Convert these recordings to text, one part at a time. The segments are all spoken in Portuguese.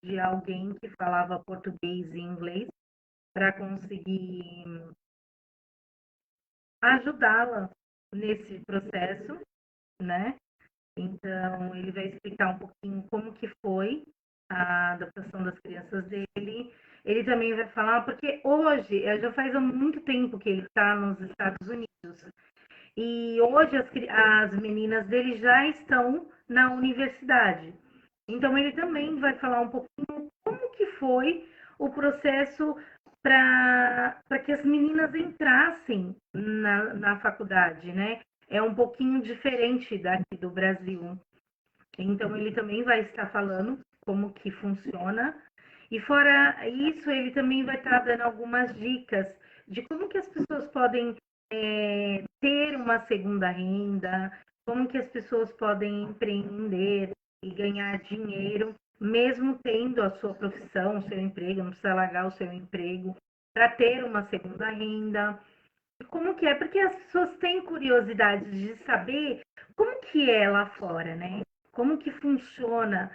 de alguém que falava português e inglês para conseguir ajudá-la nesse processo, né? Então, ele vai explicar um pouquinho como que foi a adaptação das crianças dele. Ele também vai falar, porque hoje, já faz muito tempo que ele está nos Estados Unidos, e hoje as meninas dele já estão na universidade. Então, ele também vai falar um pouquinho como que foi o processo para que as meninas entrassem na faculdade, né? É um pouquinho diferente daqui do Brasil. Então, ele também vai estar falando como que funciona. E fora isso, ele também vai estar dando algumas dicas de como que as pessoas podem ter uma segunda renda, como que as pessoas podem empreender e ganhar dinheiro, mesmo tendo a sua profissão, o seu emprego, não precisa largar o seu emprego, para ter uma segunda renda. Como que é? Porque as pessoas têm curiosidade de saber como que é lá fora, né? Como que funciona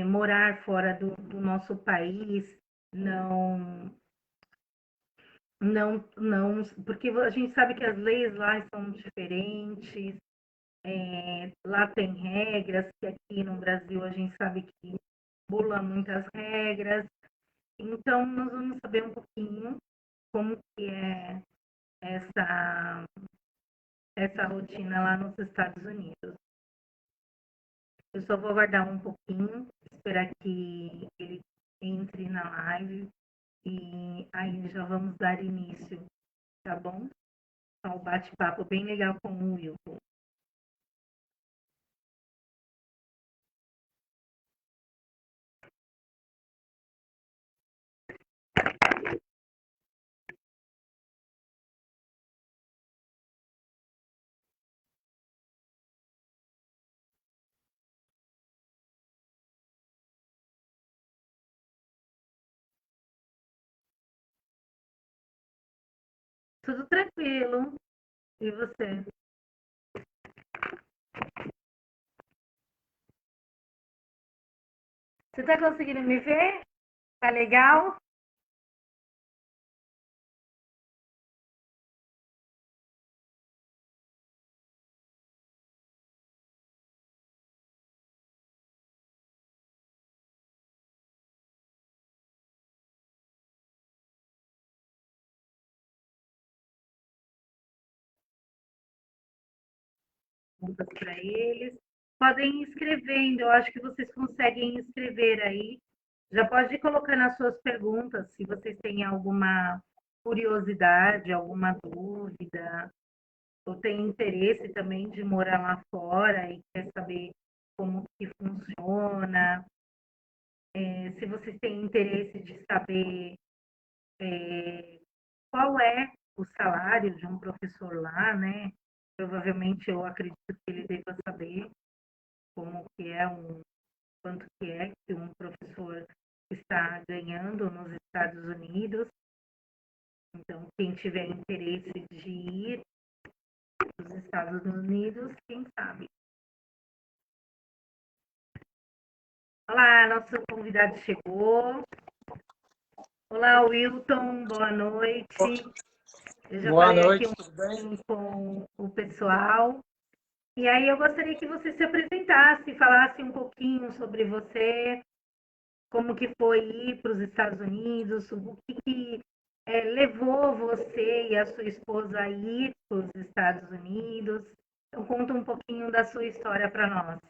morar fora do nosso país, não, não, porque a gente sabe que as leis lá são diferentes, lá tem regras, que aqui no Brasil a gente sabe que bula muitas regras. Então, nós vamos saber um pouquinho como que é essa, essa rotina lá nos Estados Unidos. Eu só vou aguardar um pouquinho, esperar que ele entre na live e aí já vamos dar início, tá bom? Ao bate-papo bem legal com o Wilton. Tudo tranquilo. E você? Você tá conseguindo me ver? Tá legal? Perguntas para eles. Podem ir escrevendo, eu acho que vocês conseguem escrever aí. Já pode ir colocando as suas perguntas, se vocês têm alguma curiosidade, alguma dúvida, ou tem interesse também de morar lá fora e quer saber como que funciona, se vocês têm interesse de saber qual é o salário de um professor lá, né? Provavelmente eu acredito que ele deva saber como que é quanto que é que um professor está ganhando nos Estados Unidos. Então, quem tiver interesse de ir para os Estados Unidos, quem sabe. Olá, nosso convidado chegou. Olá, Wilton, boa noite. Eu já Boa falei aqui noite, um tudo bem? pouquinho com o pessoal. E aí eu gostaria que você se apresentasse, falasse um pouquinho sobre você, como que foi ir para os Estados Unidos, o que levou você e a sua esposa a ir para os Estados Unidos. Então, conta um pouquinho da sua história para nós.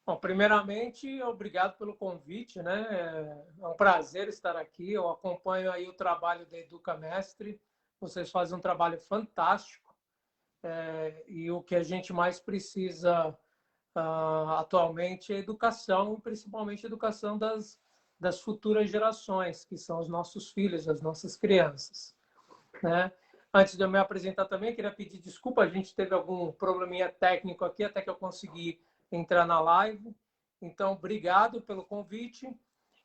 Bom, primeiramente, obrigado pelo convite, né? É um prazer estar aqui. Eu acompanho aí o trabalho da Educa Mestre. Vocês fazem um trabalho fantástico. E o que a gente mais precisa atualmente é educação, principalmente educação das futuras gerações, que são os nossos filhos, as nossas crianças, né? Antes de eu me apresentar também, queria pedir desculpa, a gente teve algum probleminha técnico aqui até que eu consegui entrar na live. Então, obrigado pelo convite.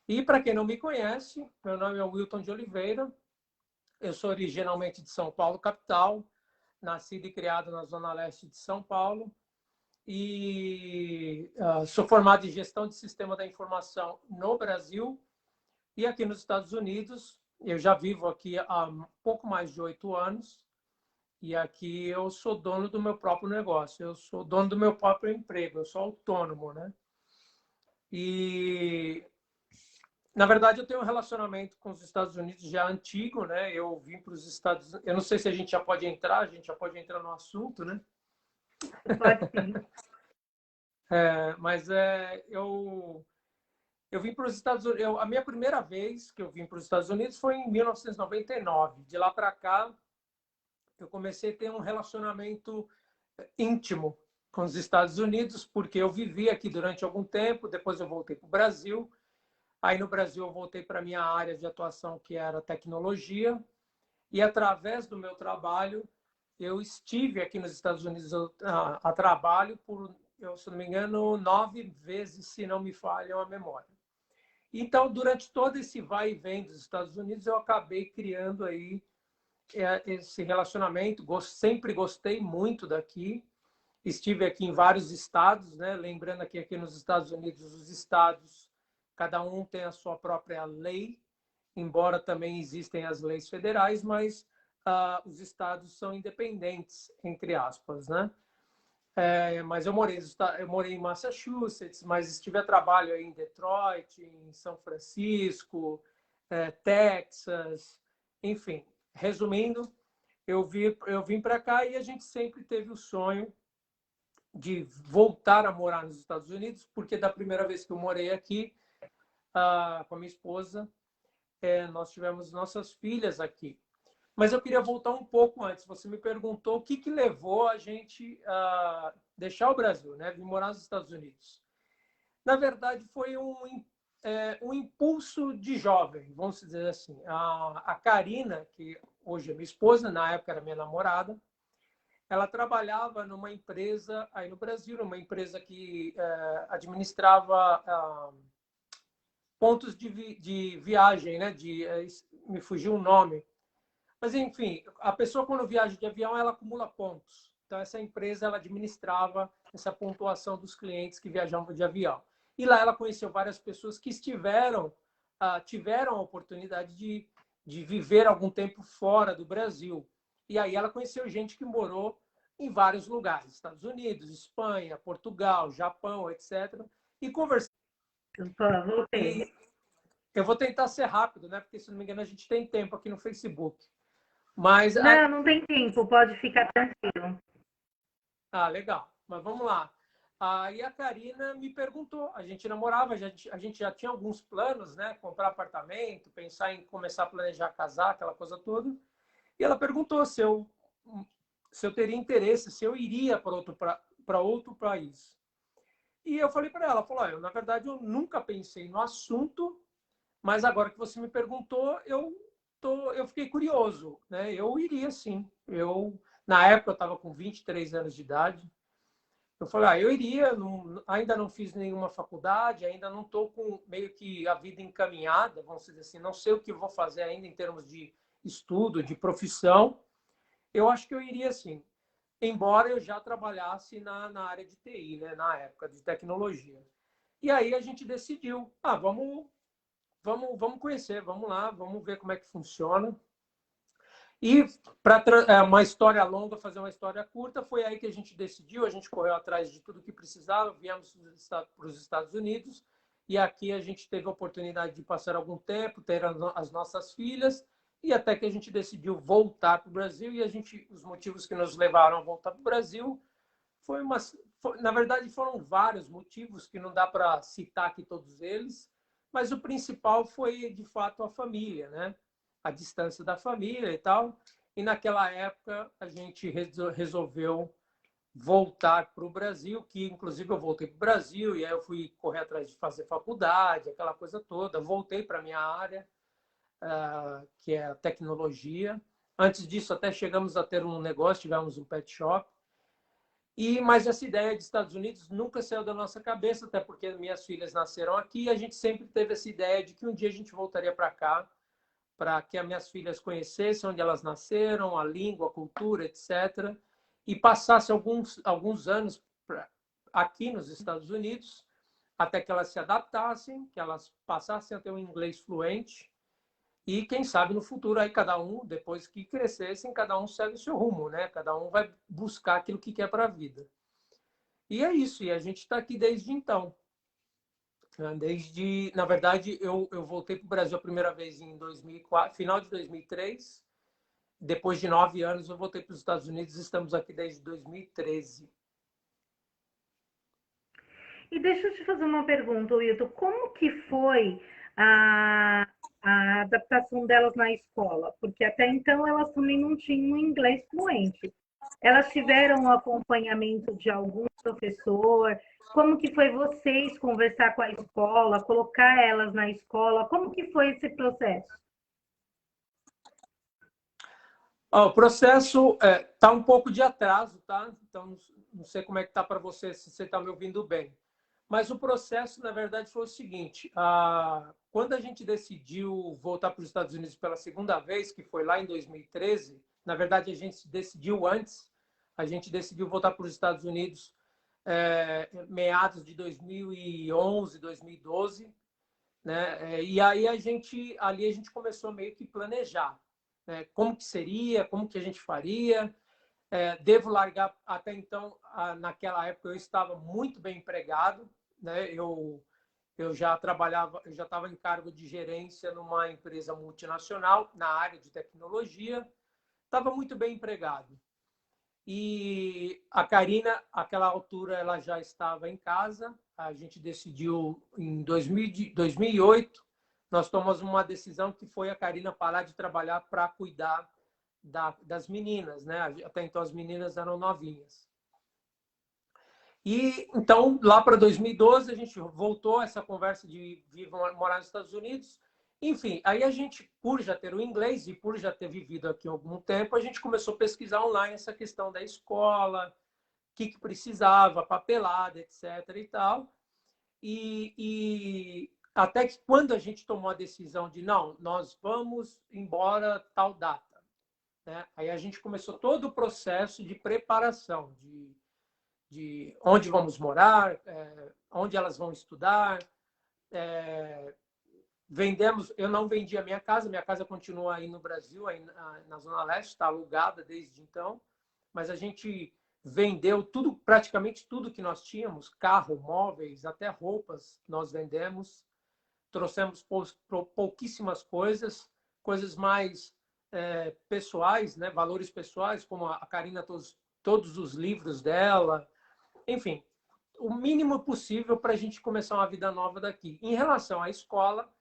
E para quem não me conhece, meu nome é Wilton de Oliveira, eu sou originalmente de São Paulo, capital, nascido e criado na zona leste de São Paulo. e sou formado em gestão de sistema da informação no Brasil e aqui nos Estados Unidos. Eu já vivo aqui há pouco mais de 8 anos e aqui eu sou dono do meu próprio negócio, eu sou dono do meu próprio emprego, eu sou autônomo, né? E na verdade, eu tenho um relacionamento com os Estados Unidos já antigo, né? Eu vim para os Estados Unidos. Eu não sei se a gente já pode entrar, a gente já pode entrar no assunto, né? Pode sim. Mas eu vim para os Estados Unidos. A minha primeira vez que eu vim para os Estados Unidos foi em 1999. De lá para cá, eu comecei a ter um relacionamento íntimo com os Estados Unidos, porque eu vivi aqui durante algum tempo, depois eu voltei para o Brasil. Aí no Brasil eu voltei para a minha área de atuação, que era tecnologia, e através do meu trabalho, eu estive aqui nos Estados Unidos a trabalho por, se não me engano, 9 vezes, se não me falha a memória. Então, durante todo esse vai e vem dos Estados Unidos, eu acabei criando aí esse relacionamento. Sempre gostei muito daqui. Estive aqui em vários estados, né? Lembrando que aqui nos Estados Unidos, os estados, cada um tem a sua própria lei, embora também existem as leis federais, mas os estados são independentes, entre aspas, né? Mas eu morei em Massachusetts, mas estive a trabalho aí em Detroit, em São Francisco, Texas, enfim. Resumindo, eu vim para cá e a gente sempre teve o sonho de voltar a morar nos Estados Unidos, porque da primeira vez que eu morei aqui com a minha esposa, nós tivemos nossas filhas aqui. Mas eu queria voltar um pouco antes. Você me perguntou o que levou a gente a deixar o Brasil, né? Vir morar nos Estados Unidos. Na verdade, foi um impulso de jovem, vamos dizer assim. A Karina, que hoje é minha esposa, na época era minha namorada, ela trabalhava numa empresa aí no Brasil, numa empresa que administrava pontos de viagem, né? Me fugiu o nome. Mas, enfim, a pessoa, quando viaja de avião, ela acumula pontos. Então, essa empresa ela administrava essa pontuação dos clientes que viajavam de avião. E lá ela conheceu várias pessoas que tiveram a oportunidade de viver algum tempo fora do Brasil. E aí ela conheceu gente que morou em vários lugares, Estados Unidos, Espanha, Portugal, Japão, etc. E conversando. Voltei. E eu vou tentar ser rápido, né? Porque, se não me engano, a gente tem tempo aqui no Facebook. Mas não, não tem tempo, pode ficar tranquilo. legal. Mas vamos lá. Aí a Karina me perguntou, a gente namorava, a gente já tinha alguns planos, né? Comprar apartamento, pensar em começar a planejar casar, aquela coisa toda. E ela perguntou se eu teria interesse, se eu iria para outro país. E eu falei para ela, falou, na verdade eu nunca pensei no assunto, mas agora que você me perguntou, eu fiquei curioso, né? Eu iria sim. Na época eu estava com 23 anos de idade. Eu falei, eu iria, ainda não fiz nenhuma faculdade, ainda não estou com meio que a vida encaminhada, vamos dizer assim, não sei o que vou fazer ainda em termos de estudo, de profissão. Eu acho que eu iria sim, embora eu já trabalhasse na área de TI, né, na época de tecnologia. E aí a gente decidiu, vamos conhecer, vamos lá, vamos ver como é que funciona. E para uma história longa, fazer uma história curta, foi aí que a gente decidiu, a gente correu atrás de tudo que precisava, viemos para os Estados Unidos e aqui a gente teve a oportunidade de passar algum tempo, ter as nossas filhas e até que a gente decidiu voltar para o Brasil e os motivos que nos levaram a voltar para o Brasil na verdade foram vários motivos que não dá para citar aqui todos eles, mas o principal foi de fato a família, né? A distância da família e tal. E naquela época a gente resolveu voltar para o Brasil, que inclusive eu voltei para o Brasil e aí eu fui correr atrás de fazer faculdade, aquela coisa toda. Voltei para a minha área, que é a tecnologia. Antes disso, até chegamos a ter um negócio, tivemos um pet shop. Mas essa ideia de Estados Unidos nunca saiu da nossa cabeça, até porque minhas filhas nasceram aqui e a gente sempre teve essa ideia de que um dia a gente voltaria para cá, para que as minhas filhas conhecessem onde elas nasceram, a língua, a cultura, etc. E passasse alguns anos aqui nos Estados Unidos, até que elas se adaptassem, que elas passassem a ter um inglês fluente. E quem sabe no futuro aí cada um, depois que crescessem, cada um segue o seu rumo, né? Cada um vai buscar aquilo que quer para a vida. E é isso, e a gente está aqui desde então. Na verdade, eu voltei para o Brasil a primeira vez em 2004, final de 2003. Depois de 9 anos, eu voltei para os Estados Unidos e estamos aqui desde 2013. E deixa eu te fazer uma pergunta, Wilton. Como que foi a, a adaptação delas na escola? Porque até então elas também não tinham inglês fluente. Elas tiveram o acompanhamento de algum professor? Como que foi vocês conversar com a escola, colocar elas na escola? Como que foi esse processo? O processo está um pouco de atraso, tá? Então, não sei como é que está para você, se você está me ouvindo bem. Mas o processo, na verdade, foi o seguinte. Quando a gente decidiu voltar para os Estados Unidos pela segunda vez, que foi lá em 2013, na verdade, a gente decidiu antes. A gente decidiu voltar para os Estados Unidos meados de 2011, 2012. Né? E aí ali a gente começou meio que planejar. Né? Como que seria, como que a gente faria. Devo largar, até então, naquela época eu estava muito bem empregado, né? Eu já trabalhava, eu já estava em cargo de gerência numa empresa multinacional na área de tecnologia, estava muito bem empregado. E a Karina, àquela altura, ela já estava em casa. A gente decidiu em 2008, nós tomamos uma decisão que foi a Karina parar de trabalhar para cuidar das meninas, né? Até então as meninas eram novinhas. E então, lá para 2012, a gente voltou a essa conversa de vir morar nos Estados Unidos. Enfim, aí a gente, por já ter o inglês e por já ter vivido aqui há algum tempo, a gente começou a pesquisar online essa questão da escola, o que precisava, papelada, etc. e tal. E até que quando a gente tomou a decisão de, não, nós vamos embora tal data, né? Aí a gente começou todo o processo de preparação, de onde vamos morar, onde elas vão estudar. Eu não vendi a minha casa continua aí no Brasil, aí na Zona Leste, está alugada desde então, mas a gente vendeu tudo, praticamente tudo que nós tínhamos, carro, móveis, até roupas, nós vendemos, trouxemos pouquíssimas coisas mais pessoais, né? Valores pessoais, como a Karina, todos os livros dela, enfim, o mínimo possível para a gente começar uma vida nova daqui. Em relação à escola,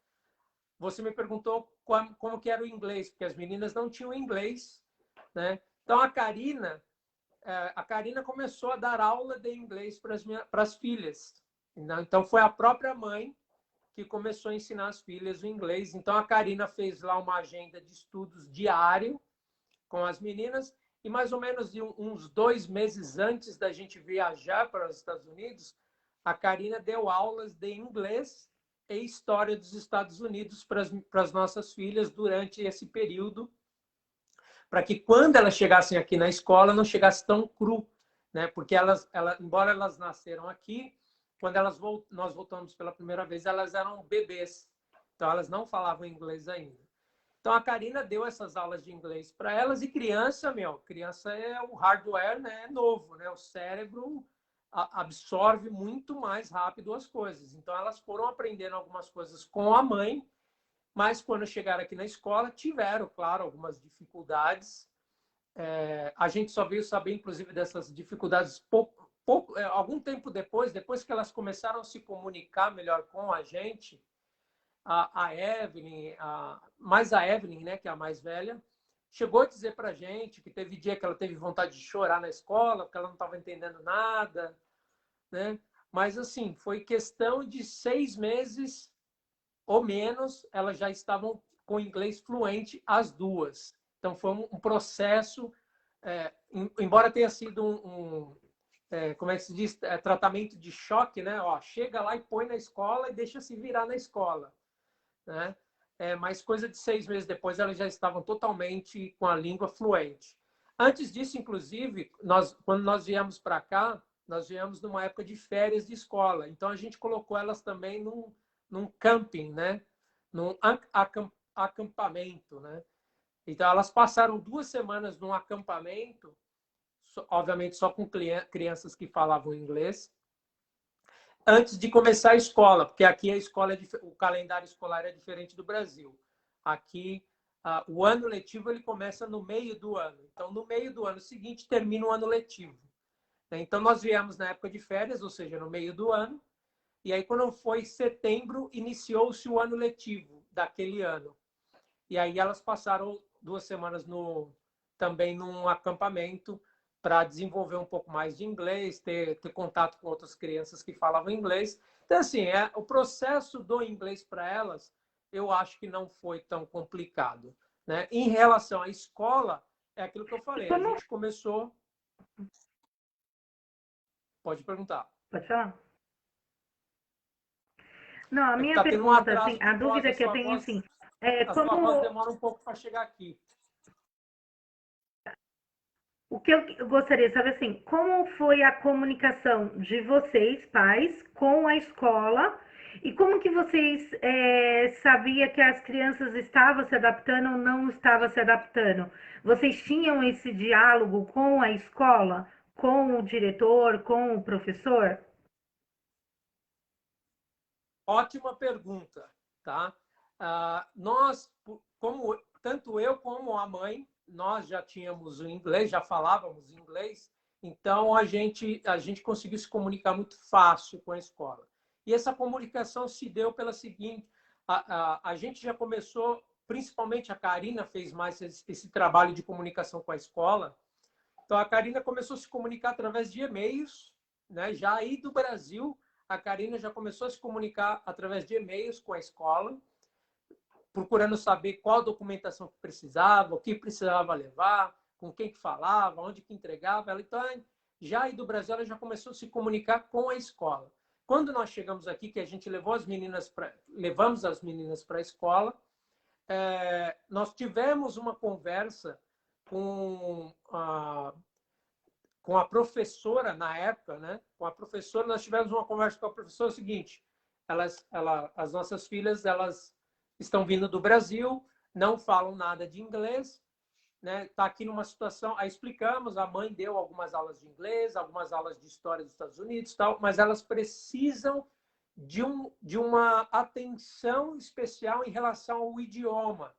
você me perguntou como que era o inglês, porque as meninas não tinham inglês, né? Então a Karina começou a dar aula de inglês para as filhas. Então foi a própria mãe que começou a ensinar as filhas o inglês. Então a Karina fez lá uma agenda de estudos diário com as meninas e mais ou menos uns 2 meses antes da gente viajar para os Estados Unidos, a Karina deu aulas de inglês e história dos Estados Unidos para as nossas filhas durante esse período, para que quando elas chegassem aqui na escola não chegasse tão cru, né? Porque embora elas nasceram aqui, quando nós voltamos pela primeira vez, elas eram bebês, então elas não falavam inglês ainda. Então a Karina deu essas aulas de inglês para elas e criança é o hardware, né? É novo, né? O cérebro absorve muito mais rápido as coisas. Então elas foram aprendendo algumas coisas com a mãe, mas quando chegaram aqui na escola tiveram, claro, algumas dificuldades. A gente só veio saber, inclusive, dessas dificuldades algum tempo depois que elas começaram a se comunicar melhor com a gente. A Evelyn, mais a Evelyn, né, que é a mais velha, chegou a dizer para a gente que teve dia que ela teve vontade de chorar na escola, porque ela não estava entendendo nada, né? Mas, assim, foi questão de 6 meses ou menos, elas já estavam com inglês fluente, as duas. Então, foi um processo, embora tenha sido como é que se diz, tratamento de choque, né? Ó, chega lá e põe na escola e deixa se virar na escola, né? Mas coisa de 6 meses depois, elas já estavam totalmente com a língua fluente. Antes disso, inclusive, quando nós viemos para cá, nós viemos numa época de férias de escola. Então, a gente colocou elas também num camping, né? Num acampamento, né? Então, elas passaram 2 semanas num acampamento, obviamente só com crianças que falavam inglês, antes de começar a escola, porque aqui a escola o calendário escolar é diferente do Brasil. Aqui, o ano letivo ele começa no meio do ano. Então, no meio do ano seguinte, termina o ano letivo. Então, nós viemos na época de férias, ou seja, no meio do ano. E aí, quando foi setembro, iniciou-se o ano letivo daquele ano. E aí, elas passaram 2 semanas também num acampamento para desenvolver um pouco mais de inglês, ter contato com outras crianças que falavam inglês. Então, assim, o processo do inglês para elas, eu acho que não foi tão complicado, né? Em relação à escola, é aquilo que eu falei. A gente começou... Pode perguntar. Pode falar? Não, a minha Tá tendo um pergunta, assim, atraso de a voz, dúvida que eu tenho, assim, a sua voz demora um pouco para chegar aqui. O que eu gostaria de saber, assim, como foi a comunicação de vocês, pais, com a escola e como que vocês sabiam que as crianças estavam se adaptando ou não estavam se adaptando? Vocês tinham esse diálogo com a escola, com o diretor, com o professor? Ótima pergunta, tá? Nós, tanto eu como a mãe, nós já tínhamos o inglês, já falávamos inglês, então a gente conseguiu se comunicar muito fácil com a escola. E essa comunicação se deu pela seguinte: a gente já começou, principalmente a Karina fez mais esse trabalho de comunicação com a escola. Então a Karina começou a se comunicar através de e-mails, né? Já aí do Brasil, a Karina já começou a se comunicar através de e-mails com a escola, procurando saber qual documentação que precisava, o que precisava levar, com quem que falava, onde que entregava. Então, já aí do Brasil, ela já começou a se comunicar com a escola. Quando nós chegamos aqui, que a gente levamos as meninas para a escola, nós tivemos uma conversa com a professora na época, né? Com a professora, nós tivemos uma conversa com a professora, seguinte: as nossas filhas, elas estão vindo do Brasil, não falam nada de inglês, né? Tá aqui numa situação, aí explicamos, a mãe deu algumas aulas de inglês, algumas aulas de história dos Estados Unidos, tal, mas elas precisam de uma atenção especial em relação ao idioma.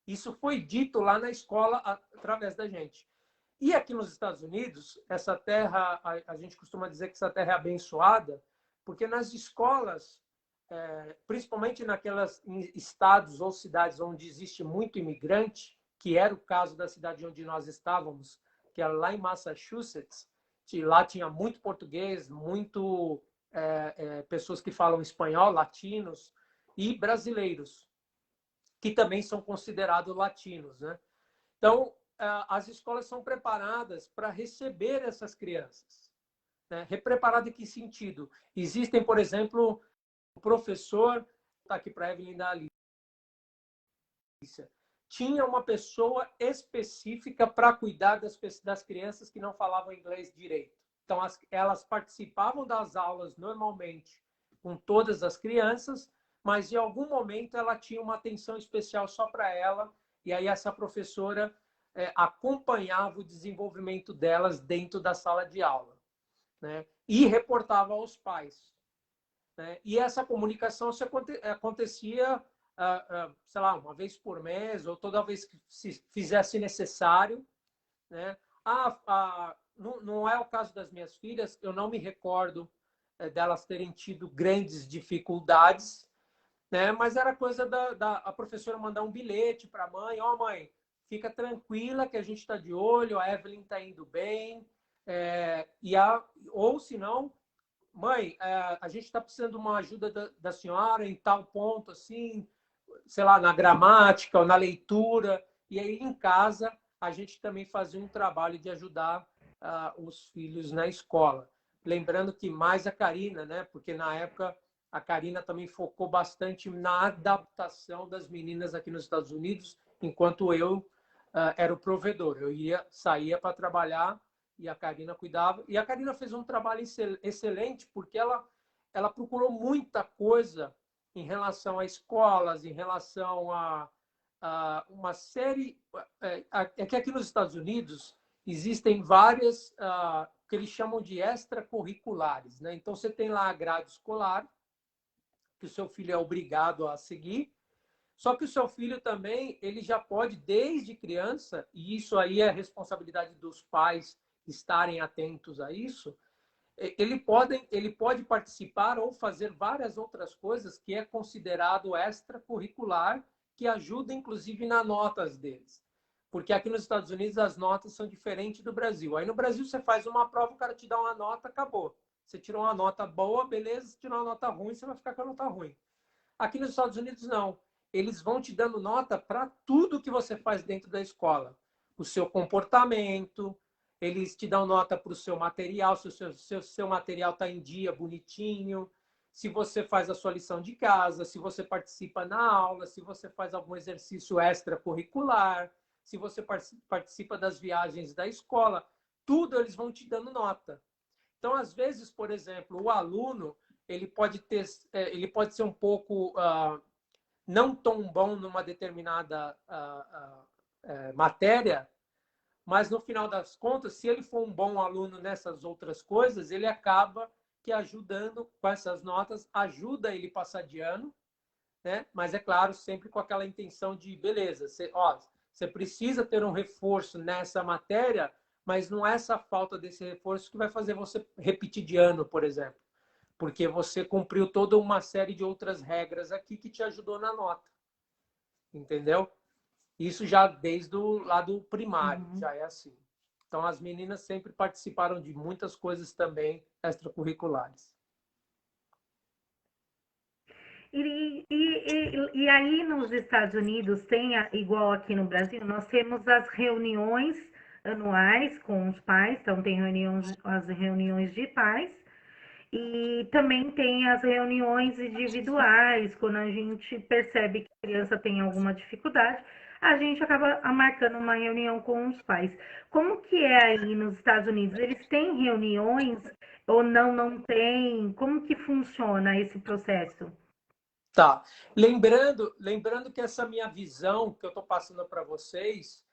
Isso foi dito lá na escola através da gente. E aqui nos Estados Unidos, essa terra, a gente costuma dizer que essa terra é abençoada, porque nas escolas, principalmente naquelas estados ou cidades onde existe muito imigrante, que era o caso da cidade onde nós estávamos, que era lá em Massachusetts, lá tinha muito português, muito pessoas que falam espanhol, latinos e brasileiros, que também são considerados latinos, né? Então, as escolas são preparadas para receber essas crianças, né? Preparado em que sentido? Existem, por exemplo, o professor, está aqui para a Evelyn da Alicia, tinha uma pessoa específica para cuidar das crianças que não falavam inglês direito. Então, elas participavam das aulas normalmente com todas as crianças, mas em algum momento ela tinha uma atenção especial só para ela, e aí essa professora acompanhava o desenvolvimento delas dentro da sala de aula, né? E reportava aos pais, né? E essa comunicação acontecia, sei lá, uma vez por mês, ou toda vez que se fizesse necessário, né? Não é o caso das minhas filhas, eu não me recordo delas terem tido grandes dificuldades, né? Mas era coisa a professora mandar um bilhete para a mãe: ó, mãe, fica tranquila que a gente está de olho, a Evelyn está indo bem, ou se não, mãe, a gente está precisando de uma ajuda da senhora em tal ponto, assim, sei lá, na gramática ou na leitura. E aí em casa a gente também fazia um trabalho de ajudar os filhos na escola. Lembrando que mais a Karina, né? Porque na época a Karina também focou bastante na adaptação das meninas aqui nos Estados Unidos, enquanto eu era o provedor. Eu saía para trabalhar e a Karina cuidava. E a Karina fez um trabalho excelente, porque ela procurou muita coisa em relação a escolas, em relação a uma série... É que aqui nos Estados Unidos existem várias, que eles chamam de extracurriculares, né? Então, você tem lá a grade escolar, que o seu filho é obrigado a seguir, só que o seu filho também, ele já pode, desde criança, e isso aí é responsabilidade dos pais estarem atentos a isso, ele pode participar ou fazer várias outras coisas que é considerado extracurricular, que ajuda, inclusive, nas notas deles. Porque aqui nos Estados Unidos as notas são diferentes do Brasil. Aí no Brasil você faz uma prova, o cara te dá uma nota, acabou. Você tirou uma nota boa, beleza, se tirou uma nota ruim, você vai ficar com a nota ruim. Aqui nos Estados Unidos, não. Eles vão te dando nota para tudo que você faz dentro da escola. O seu comportamento, eles te dão nota para o seu material, se o seu material está em dia, bonitinho, se você faz a sua lição de casa, se você participa na aula, se você faz algum exercício extracurricular, se você participa das viagens da escola, tudo eles vão te dando nota. Então, às vezes, por exemplo, o aluno ele pode ser um pouco não tão bom numa determinada matéria, mas no final das contas, se ele for um bom aluno nessas outras coisas, ele acaba que ajudando com essas notas, ajuda ele a passar de ano, né? Mas é claro, sempre com aquela intenção de, beleza, você precisa ter um reforço nessa matéria, mas não é essa falta desse reforço que vai fazer você repetir de ano, por exemplo. Porque você cumpriu toda uma série de outras regras aqui que te ajudou na nota. Entendeu? Isso já desde o lado primário, já é assim. Então, as meninas sempre participaram de muitas coisas também extracurriculares. E aí nos Estados Unidos tem, igual aqui no Brasil, nós temos as reuniões anuais com os pais, então tem as reuniões de pais, e também tem as reuniões individuais, quando a gente percebe que a criança tem alguma dificuldade, a gente acaba marcando uma reunião com os pais. Como que é aí nos Estados Unidos? Eles têm reuniões ou não tem? Como que funciona esse processo? Tá. Lembrando que essa minha visão que eu estou passando para vocês,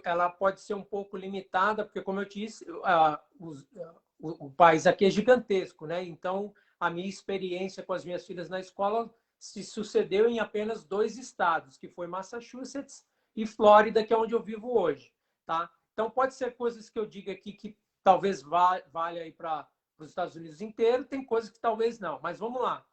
ela pode ser um pouco limitada, porque, como eu disse, o país aqui é gigantesco, né? Então, a minha experiência com as minhas filhas na escola se sucedeu em apenas 2 estados, que foi Massachusetts e Flórida, que é onde eu vivo hoje, tá? Então, pode ser coisas que eu diga aqui que talvez valha aí para os Estados Unidos inteiro, tem coisas que talvez não, mas vamos lá.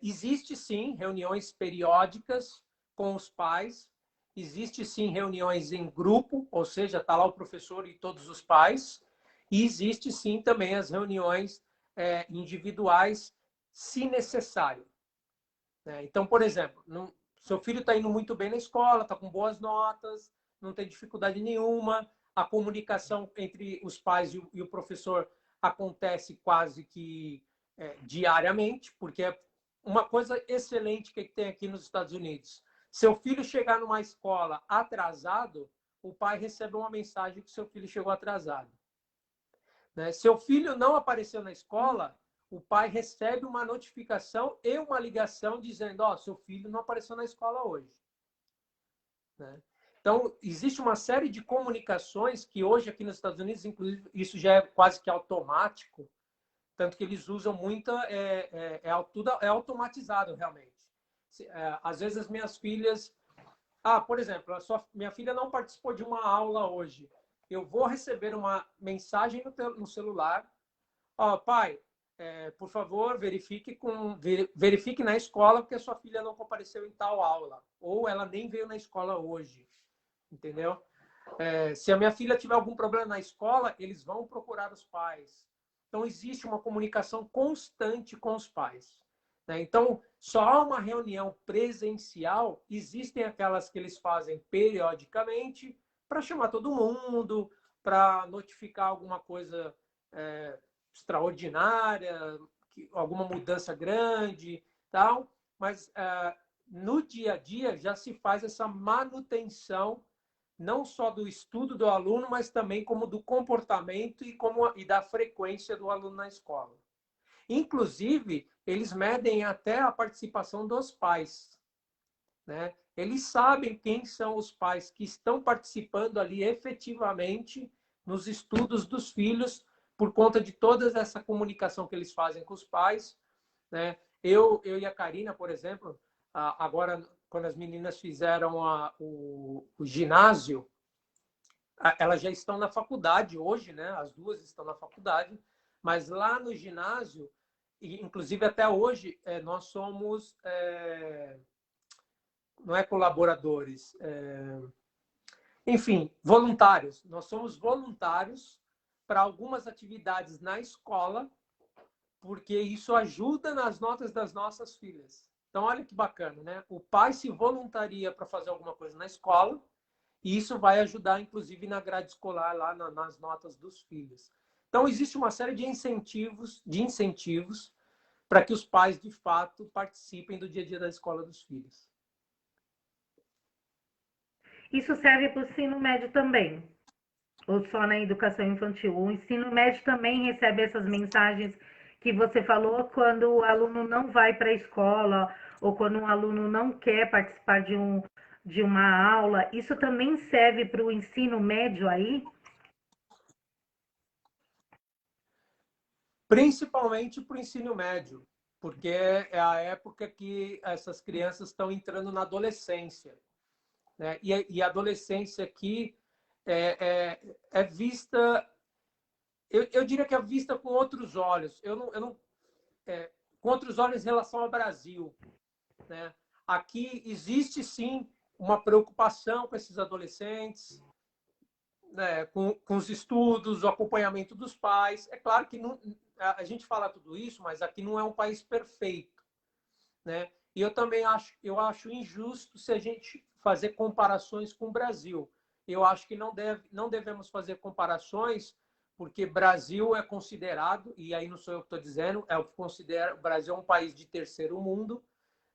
Existe sim reuniões periódicas com os pais, existe sim reuniões em grupo, ou seja, está lá o professor e todos os pais, e existe sim também as reuniões individuais, se necessário. Então, por exemplo, seu filho está indo muito bem na escola, está com boas notas, não tem dificuldade nenhuma, a comunicação entre os pais e o professor acontece quase que diariamente, porque é uma coisa excelente que tem aqui nos Estados Unidos. Seu filho chegar numa escola atrasado, o pai recebe uma mensagem que seu filho chegou atrasado. Né? Seu filho não apareceu na escola, o pai recebe uma notificação e uma ligação dizendo: seu filho não apareceu na escola hoje. Né? Então, existe uma série de comunicações que hoje aqui nos Estados Unidos, inclusive, isso já é quase que automático, tanto que eles usam muito, tudo é automatizado realmente. Às vezes as minhas filhas... por exemplo, minha filha não participou de uma aula hoje. Eu vou receber uma mensagem no celular. Pai, por favor, verifique na escola porque a sua filha não compareceu em tal aula. Ou ela nem veio na escola hoje. Entendeu? Se a minha filha tiver algum problema na escola, eles vão procurar os pais. Então, existe uma comunicação constante com os pais. Né? Então, só há uma reunião presencial, existem aquelas que eles fazem periodicamente para chamar todo mundo, para notificar alguma coisa extraordinária, alguma mudança grande, tal. Mas no dia a dia já se faz essa manutenção não só do estudo do aluno, mas também como do comportamento e da frequência do aluno na escola. Inclusive, eles medem até a participação dos pais, né? Eles sabem quem são os pais que estão participando ali efetivamente nos estudos dos filhos, por conta de toda essa comunicação que eles fazem com os pais, né? Eu e a Karina, por exemplo, agora, quando as meninas fizeram o ginásio, elas já estão na faculdade hoje, né? As duas estão na faculdade, mas lá no ginásio, e inclusive até hoje, nós somos, não é colaboradores, enfim, voluntários. Nós somos voluntários para algumas atividades na escola, porque isso ajuda nas notas das nossas filhas. Então, olha que bacana, né? O pai se voluntaria para fazer alguma coisa na escola, e isso vai ajudar, inclusive, na grade escolar, lá nas notas dos filhos. Então, existe uma série de incentivos para que os pais, de fato, participem do dia a dia da escola dos filhos. Isso serve para o ensino médio também, ou só na educação infantil? O ensino médio também recebe essas mensagens que você falou quando o aluno não vai para a escola ou quando um aluno não quer participar de uma aula. Isso também serve para o ensino médio aí? Principalmente para o ensino médio, porque é a época que essas crianças estão entrando na adolescência, né? E a adolescência aqui é vista, eu diria que é vista com outros olhos. Com outros olhos em relação ao Brasil, né? Aqui existe sim uma preocupação com esses adolescentes, né, com os estudos, o acompanhamento dos pais. É claro que não, a gente fala tudo isso, mas aqui não é um país perfeito, né? E eu também acho injusto se a gente fazer comparações com o Brasil. Eu acho que não devemos fazer comparações, porque Brasil é considerado, e aí não sou eu que estou dizendo, é o que considera, o Brasil é um país de terceiro mundo,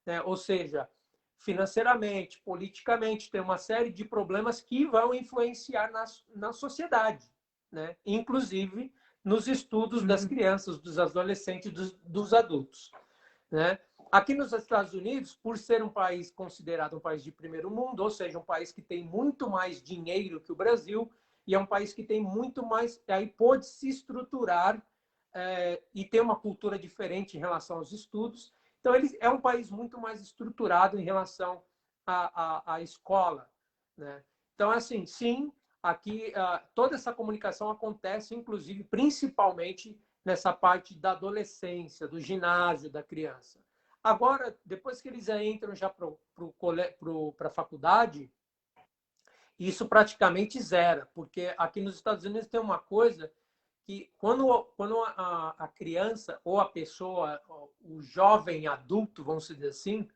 né? Ou seja, financeiramente, politicamente, tem uma série de problemas que vão influenciar na sociedade, né? Inclusive nos estudos das crianças, dos adolescentes, dos adultos, né? Aqui nos Estados Unidos, por ser um país considerado um país de primeiro mundo, ou seja, um país que tem muito mais dinheiro que o Brasil, e é um país que tem muito mais, aí pôde se estruturar e ter uma cultura diferente em relação aos estudos. Então, ele é um país muito mais estruturado em relação à escola, né? Então, assim, sim, aqui toda essa comunicação acontece, inclusive, principalmente nessa parte da adolescência, do ginásio da criança. Agora, depois que eles entram já para a faculdade, isso praticamente zera, porque aqui nos Estados Unidos tem uma coisa que quando a criança ou a pessoa, o jovem adulto, vamos dizer assim,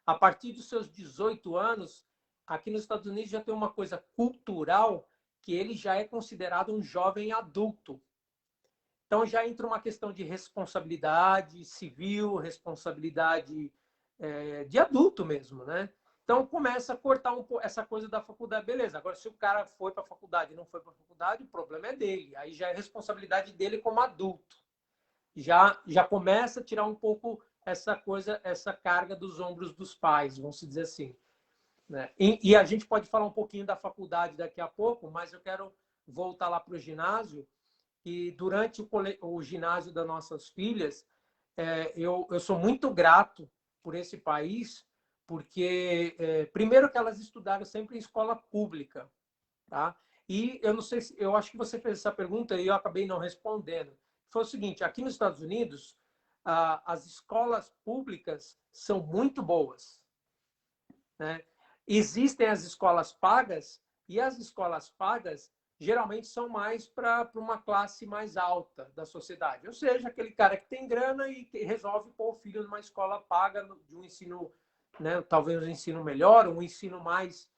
a partir dos seus 18 anos, aqui nos Estados Unidos já tem uma coisa cultural que ele já é considerado um jovem adulto. Então já entra uma questão de responsabilidade civil, responsabilidade de adulto mesmo, né? Então começa a cortar um pouco essa coisa da faculdade. Beleza, agora se o cara foi para a faculdade e não foi para a faculdade, o problema é dele. Aí já é responsabilidade dele como adulto. Já começa a tirar um pouco essa coisa, essa carga dos ombros dos pais, vamos dizer assim, né? E a gente pode falar um pouquinho da faculdade daqui a pouco, mas eu quero voltar lá para o ginásio. E durante o ginásio das nossas filhas, eu sou muito grato por esse país, porque, primeiro, que elas estudaram sempre em escola pública, tá? E eu não sei se, eu acho que você fez essa pergunta e eu acabei não respondendo. Foi o seguinte: aqui nos Estados Unidos, as escolas públicas são muito boas, né? Existem as escolas pagas, e as escolas pagas geralmente são mais para uma classe mais alta da sociedade. Ou seja, aquele cara que tem grana e que resolve pôr o filho numa escola paga de um ensino, né, talvez um ensino melhor, um ensino mais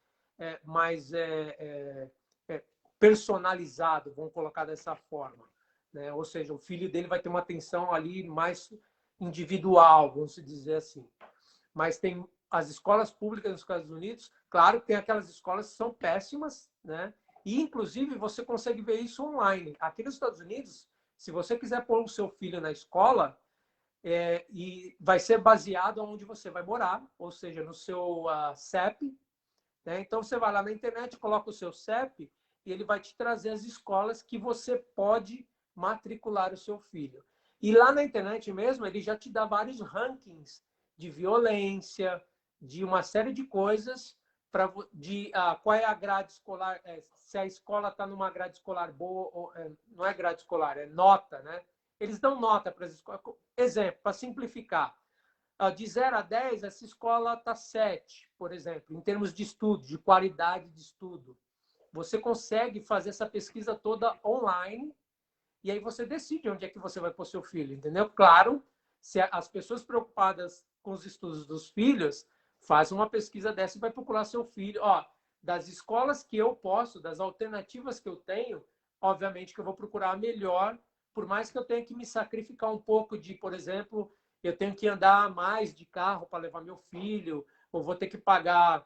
personalizado, vamos colocar dessa forma, né? Ou seja, o filho dele vai ter uma atenção ali mais individual, vamos dizer assim. Mas tem as escolas públicas nos Estados Unidos, claro que tem aquelas escolas que são péssimas, né? E, inclusive, você consegue ver isso online. Aqui nos Estados Unidos, se você quiser pôr o seu filho na escola, e vai ser baseado onde você vai morar, ou seja, no seu CEP, né? Então, você vai lá na internet, coloca o seu CEP e ele vai te trazer as escolas que você pode matricular o seu filho. E lá na internet mesmo, ele já te dá vários rankings de violência, de uma série de coisas, de qual é a grade escolar, se a escola está numa grade escolar boa, ou, não é grade escolar, é nota, né? Eles dão nota para as escolas. Exemplo, para simplificar, de 0 a 10, essa escola está 7, por exemplo, em termos de estudo, de qualidade de estudo. Você consegue fazer essa pesquisa toda online e aí você decide onde é que você vai pôr seu filho, entendeu? Claro, se as pessoas preocupadas com os estudos dos filhos fazem uma pesquisa dessa e vai procurar seu filho. Ó, das escolas que eu posso, das alternativas que eu tenho, obviamente que eu vou procurar a melhor, por mais que eu tenha que me sacrificar um pouco de, por exemplo, eu tenho que andar mais de carro para levar meu filho, ou vou ter que pagar,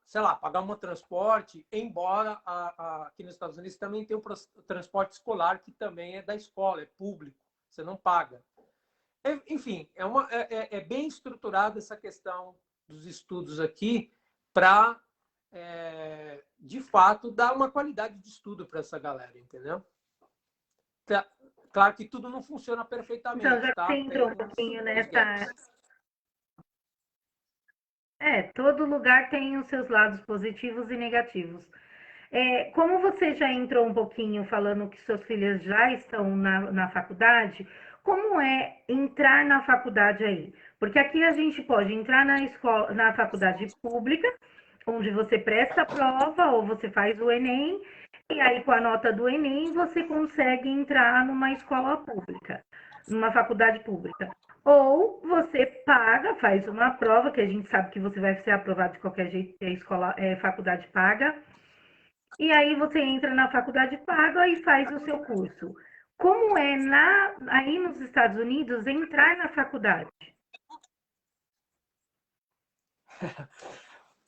sei lá, pagar um transporte, embora aqui nos Estados Unidos também tem o transporte escolar, que também é da escola, é público, você não paga. Enfim, é bem estruturada essa questão dos estudos aqui para, de fato, dar uma qualidade de estudo para essa galera, entendeu? Claro que tudo não funciona Então, perfeitamente, já que você tá? entrou Tem um pouquinho os gaps. Todo lugar tem os seus lados positivos e negativos. Como você já entrou um pouquinho falando que seus filhos já estão na faculdade, como é entrar na faculdade aí? Porque aqui a gente pode entrar na escola, na faculdade pública, onde você presta a prova ou você faz o Enem, e aí com a nota do Enem você consegue entrar numa escola pública, numa faculdade pública. Ou você paga, faz uma prova, que a gente sabe que você vai ser aprovado de qualquer jeito, que a escola, faculdade paga, e aí você entra na faculdade paga e faz o seu curso. Como é aí nos Estados Unidos entrar na faculdade?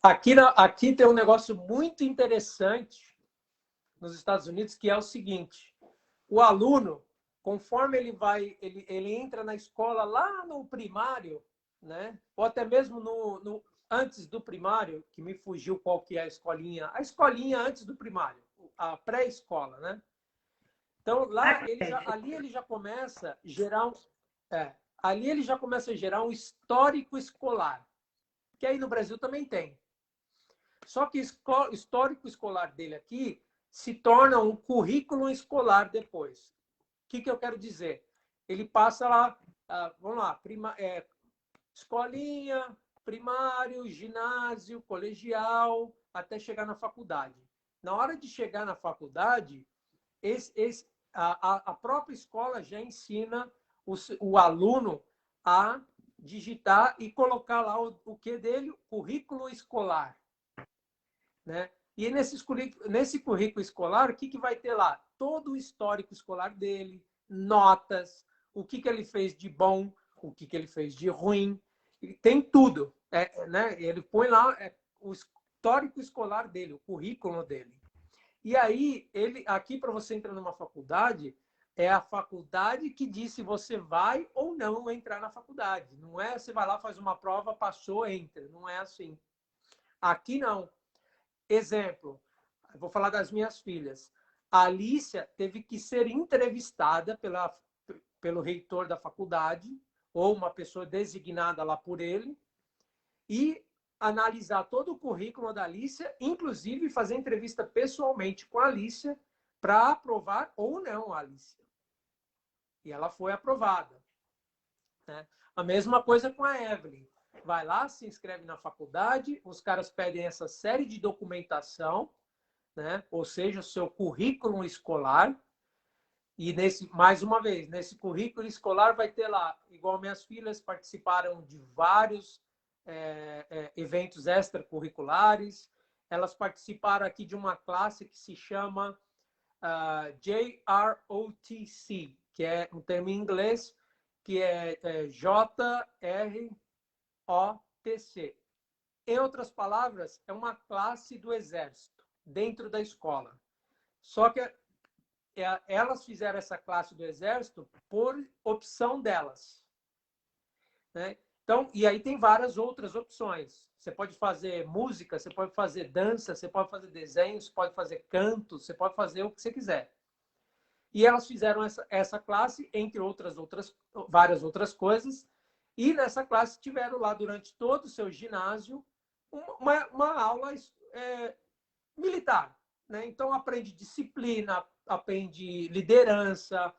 Aqui tem um negócio muito interessante nos Estados Unidos, que é o seguinte: o aluno, conforme ele entra na escola lá no primário, né? Ou até mesmo antes do primário, que me fugiu qual que é a escolinha antes do primário, a pré-escola, né? Então lá ali ele já começa a gerar ali ele já começa a gerar um histórico escolar, que aí no Brasil também tem. Só que o histórico escolar dele aqui se torna um currículo escolar depois. O que eu quero dizer? Ele passa lá, vamos lá, escolinha, primário, ginásio, colegial, até chegar na faculdade. Na hora de chegar na faculdade, a própria escola já ensina o aluno a digitar e colocar lá o que dele? Currículo escolar. Né? E nesse currículo escolar, o que vai ter lá? Todo o histórico escolar dele, notas, o que ele fez de bom, o que ele fez de ruim, tem tudo. Né? Ele põe lá o histórico escolar dele, o currículo dele. E aí, aqui para você entrar numa faculdade, é a faculdade que diz se você vai ou não entrar na faculdade. Não é você vai lá, faz uma prova, passou, entra. Não é assim. Aqui não. Exemplo, vou falar das minhas filhas. A Alicia teve que ser entrevistada pelo reitor da faculdade, ou uma pessoa designada lá por ele, e analisar todo o currículo da Alicia, inclusive fazer entrevista pessoalmente com a Alicia, para aprovar ou não a Alicia. E ela foi aprovada. Né? A mesma coisa com a Evelyn. Vai lá, se inscreve na faculdade, os caras pedem essa série de documentação, né? Ou seja, o seu currículo escolar. E mais uma vez, nesse currículo escolar vai ter lá, igual minhas filhas participaram de vários eventos extracurriculares. Elas participaram aqui de uma classe que se chama JROTC, que é um termo em inglês, que é JROTC. Em outras palavras, é uma classe do Exército. dentro da escola. Só que elas fizeram essa classe do Exército por opção delas, né? Então, e aí tem várias outras opções. Você pode fazer música, você pode fazer dança, você pode fazer desenho, você pode fazer canto, você pode fazer o que você quiser. E elas fizeram essa classe, entre várias outras coisas, e nessa classe tiveram lá, durante todo o seu ginásio, uma aula militar, né? Então, aprende disciplina, aprende liderança,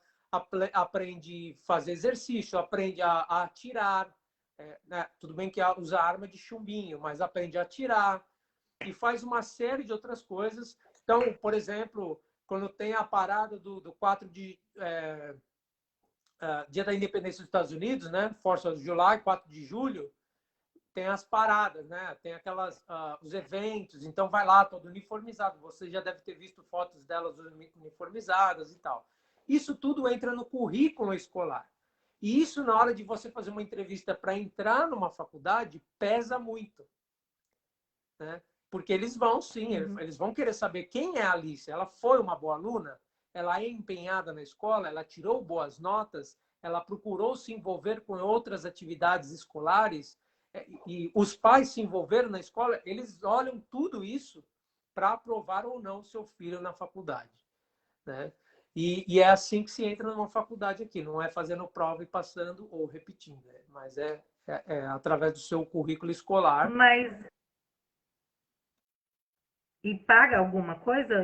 aprende fazer exercício, aprende a atirar, né? Tudo bem que usa arma de chumbinho, mas aprende a atirar e faz uma série de outras coisas. Então, por exemplo, quando tem a parada do 4 de Dia da Independência dos Estados Unidos, né? 4th of July, 4 de julho, tem as paradas, né? Tem os eventos, então vai lá todo uniformizado. Você já deve ter visto fotos delas uniformizadas e tal. Isso tudo entra no currículo escolar. E isso, na hora de você fazer uma entrevista para entrar numa faculdade, pesa muito, né? Porque eles vão, sim, eles vão querer saber quem é a Alice. Ela foi uma boa aluna? Ela é empenhada na escola? Ela tirou boas notas? Ela procurou se envolver com outras atividades escolares? E os pais se envolveram na escola? Eles olham tudo isso para aprovar ou não seu filho na faculdade, né? E é assim que se entra numa faculdade aqui. Não é fazendo prova e passando ou repetindo, né? Mas é através do seu currículo escolar. Mas e paga alguma coisa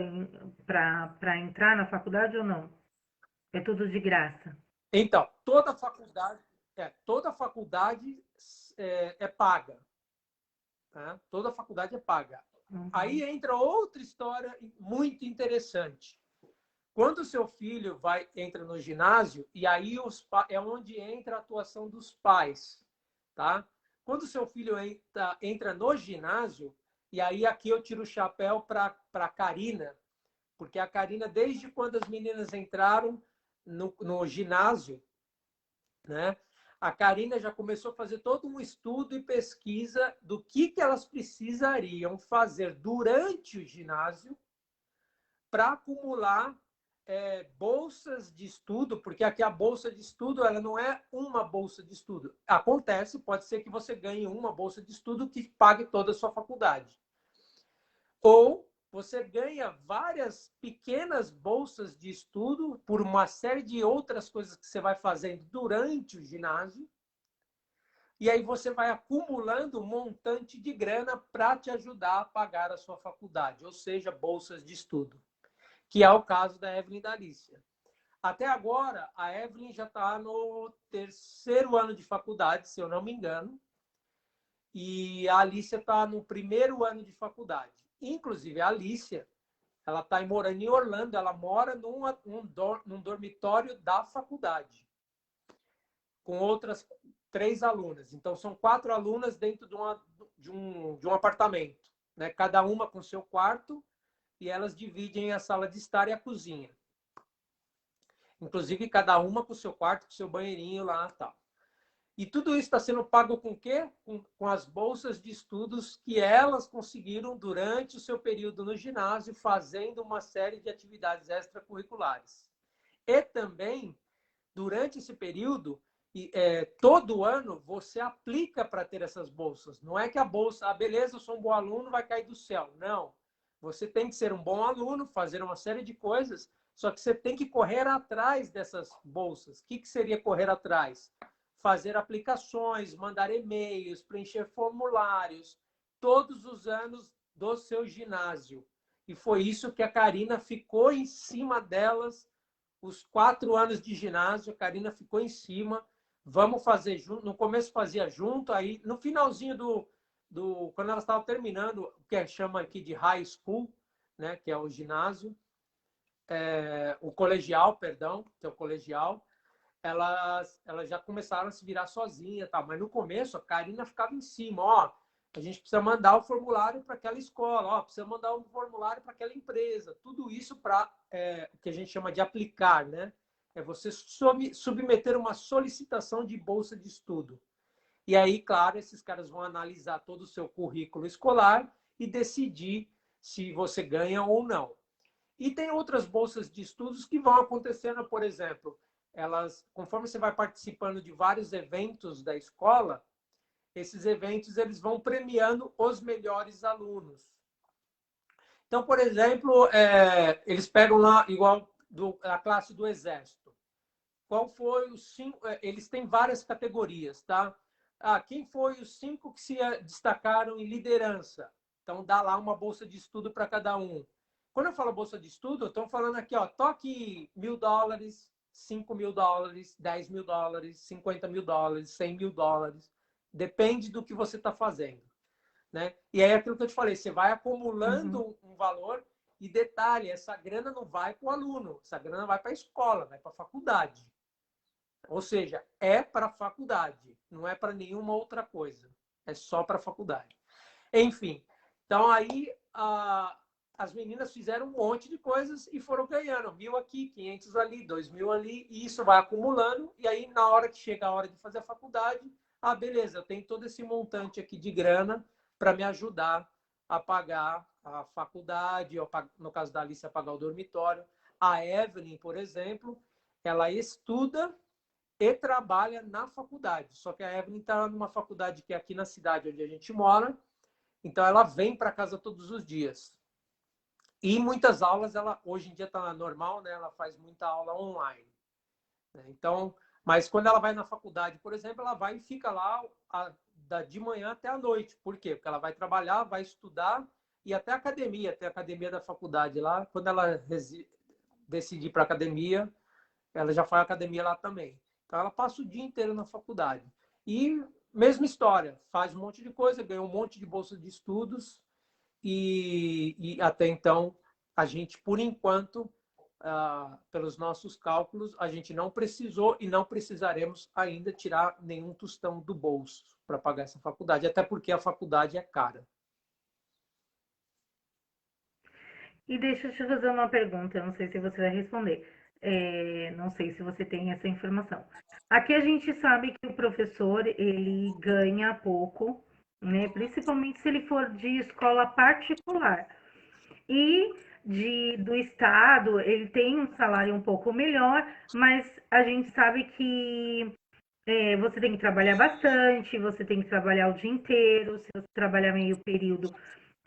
para entrar na faculdade ou não? É tudo de graça? Então, toda faculdade é paga, tá? Toda faculdade é paga. Aí entra outra história muito interessante. Quando o seu filho entra no ginásio, e aí é onde entra a atuação dos pais, tá? Quando o seu filho entra no ginásio, e aí aqui eu tiro o chapéu para a Karina, porque a Karina, desde quando as meninas entraram no ginásio, né? A Karina já começou a fazer todo um estudo e pesquisa do que elas precisariam fazer durante o ginásio para acumular bolsas de estudo, porque aqui a bolsa de estudo ela não é uma bolsa de estudo. Acontece, pode ser que você ganhe uma bolsa de estudo que pague toda a sua faculdade. Ou você ganha várias pequenas bolsas de estudo por uma série de outras coisas que você vai fazendo durante o ginásio. E aí você vai acumulando um montante de grana para te ajudar a pagar a sua faculdade, ou seja, bolsas de estudo, que é o caso da Evelyn e da Alicia. Até agora, a Evelyn já está no 3º ano de faculdade, se eu não me engano, e a Alicia está no 1º ano de faculdade. Inclusive, a Alicia, ela está morando em Orlando, ela mora num dormitório da faculdade, com outras 3 alunas. Então, são 4 alunas dentro de um apartamento, né? Cada uma com seu quarto, e elas dividem a sala de estar e a cozinha. Inclusive, cada uma com seu quarto, com seu banheirinho lá e tal. E tudo isso está sendo pago com o quê? Com as bolsas de estudos que elas conseguiram durante o seu período no ginásio, fazendo uma série de atividades extracurriculares. E também, durante esse período, todo ano, você aplica para ter essas bolsas. Não é que a bolsa, beleza, eu sou um bom aluno, vai cair do céu. Não. Você tem que ser um bom aluno, fazer uma série de coisas, só que você tem que correr atrás dessas bolsas. O que seria correr atrás? Fazer aplicações, mandar e-mails, preencher formulários, todos os anos do seu ginásio. E foi isso que a Karina ficou em cima delas, os 4 anos de ginásio, a Karina ficou em cima. Vamos fazer junto. No começo fazia junto, aí no finalzinho quando ela estava terminando, o que chama aqui de high school, né, que é o ginásio, o colegial, perdão, que é o colegial, elas já começaram a se virar sozinha, tá? Mas no começo a Karina ficava em cima, ó, a gente precisa mandar o formulário para aquela escola, ó, precisa mandar um formulário para aquela empresa, tudo isso para o que a gente chama de aplicar, né? É você submeter uma solicitação de bolsa de estudo. E aí, claro, esses caras vão analisar todo o seu currículo escolar e decidir se você ganha ou não. E tem outras bolsas de estudos que vão acontecendo, por exemplo, elas, conforme você vai participando de vários eventos da escola, esses eventos eles vão premiando os melhores alunos. Então, por exemplo, eles pegam lá, igual a classe do Exército. Qual foi os 5? Eles têm várias categorias, tá? Quem foi os 5 que se destacaram em liderança? Então, dá lá uma bolsa de estudo para cada um. Quando eu falo bolsa de estudo, eu estou falando aqui, ó, toque $1.000, $5.000, $10.000, $50.000, $100.000. Depende do que você está fazendo, né? E aí, aquilo que eu te falei, você vai acumulando um valor e detalhe, essa grana não vai para o aluno, essa grana vai para a escola, vai para a faculdade. Ou seja, é para a faculdade, não é para nenhuma outra coisa. É só para a faculdade. Enfim, então aí as meninas fizeram um monte de coisas e foram ganhando. 1.000 aqui, 500 ali, 2.000 ali, e isso vai acumulando. E aí, na hora que chega a hora de fazer a faculdade, beleza, eu tenho todo esse montante aqui de grana para me ajudar a pagar a faculdade, no caso da Alice, a pagar o dormitório. A Evelyn, por exemplo, ela estuda e trabalha na faculdade. Só que a Evelyn está numa faculdade que é aqui na cidade onde a gente mora, então ela vem para casa todos os dias. E muitas aulas, ela hoje em dia está normal, né? Ela faz muita aula online. Né? Então, mas quando ela vai na faculdade, por exemplo, ela vai e fica lá de manhã até a noite. Por quê? Porque ela vai trabalhar, vai estudar e até a academia da faculdade lá. Quando ela decidir para a academia, ela já faz academia lá também. Então, ela passa o dia inteiro na faculdade. E, mesma história, faz um monte de coisa, ganha um monte de bolsa de estudos e até então, a gente, por enquanto, pelos nossos cálculos, a gente não precisou e não precisaremos ainda tirar nenhum tostão do bolso para pagar essa faculdade, até porque a faculdade é cara. E deixa eu te fazer uma pergunta, eu não sei se você vai responder. Não sei se você tem essa informação. Aqui a gente sabe que o professor, ele ganha pouco, né? Principalmente se ele for de escola particular. E do Estado, ele tem um salário um pouco melhor, mas a gente sabe que você tem que trabalhar bastante, você tem que trabalhar o dia inteiro, se você trabalhar meio período,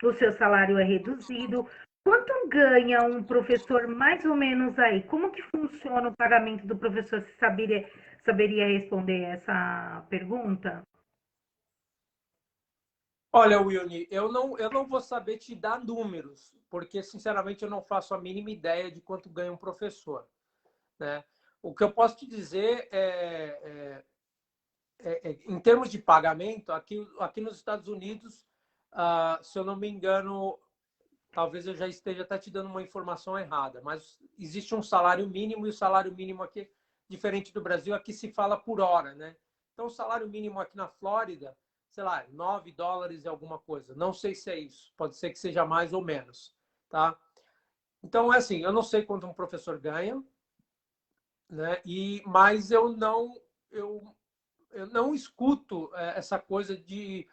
o seu salário é reduzido. Quanto ganha um professor mais ou menos aí? Como que funciona o pagamento do professor? Você saberia responder essa pergunta? Olha, Wilne, eu não vou saber te dar números, porque, sinceramente, eu não faço a mínima ideia de quanto ganha um professor. Né? O que eu posso te dizer em termos de pagamento, aqui nos Estados Unidos, se eu não me engano, talvez eu já esteja até te dando uma informação errada, mas existe um salário mínimo e o salário mínimo aqui, diferente do Brasil, aqui se fala por hora, né? Então, o salário mínimo aqui na Flórida, sei lá, $9 e alguma coisa. Não sei se é isso. Pode ser que seja mais ou menos, tá? Então, é assim, eu não sei quanto um professor ganha, né? Mas eu não escuto essa coisa de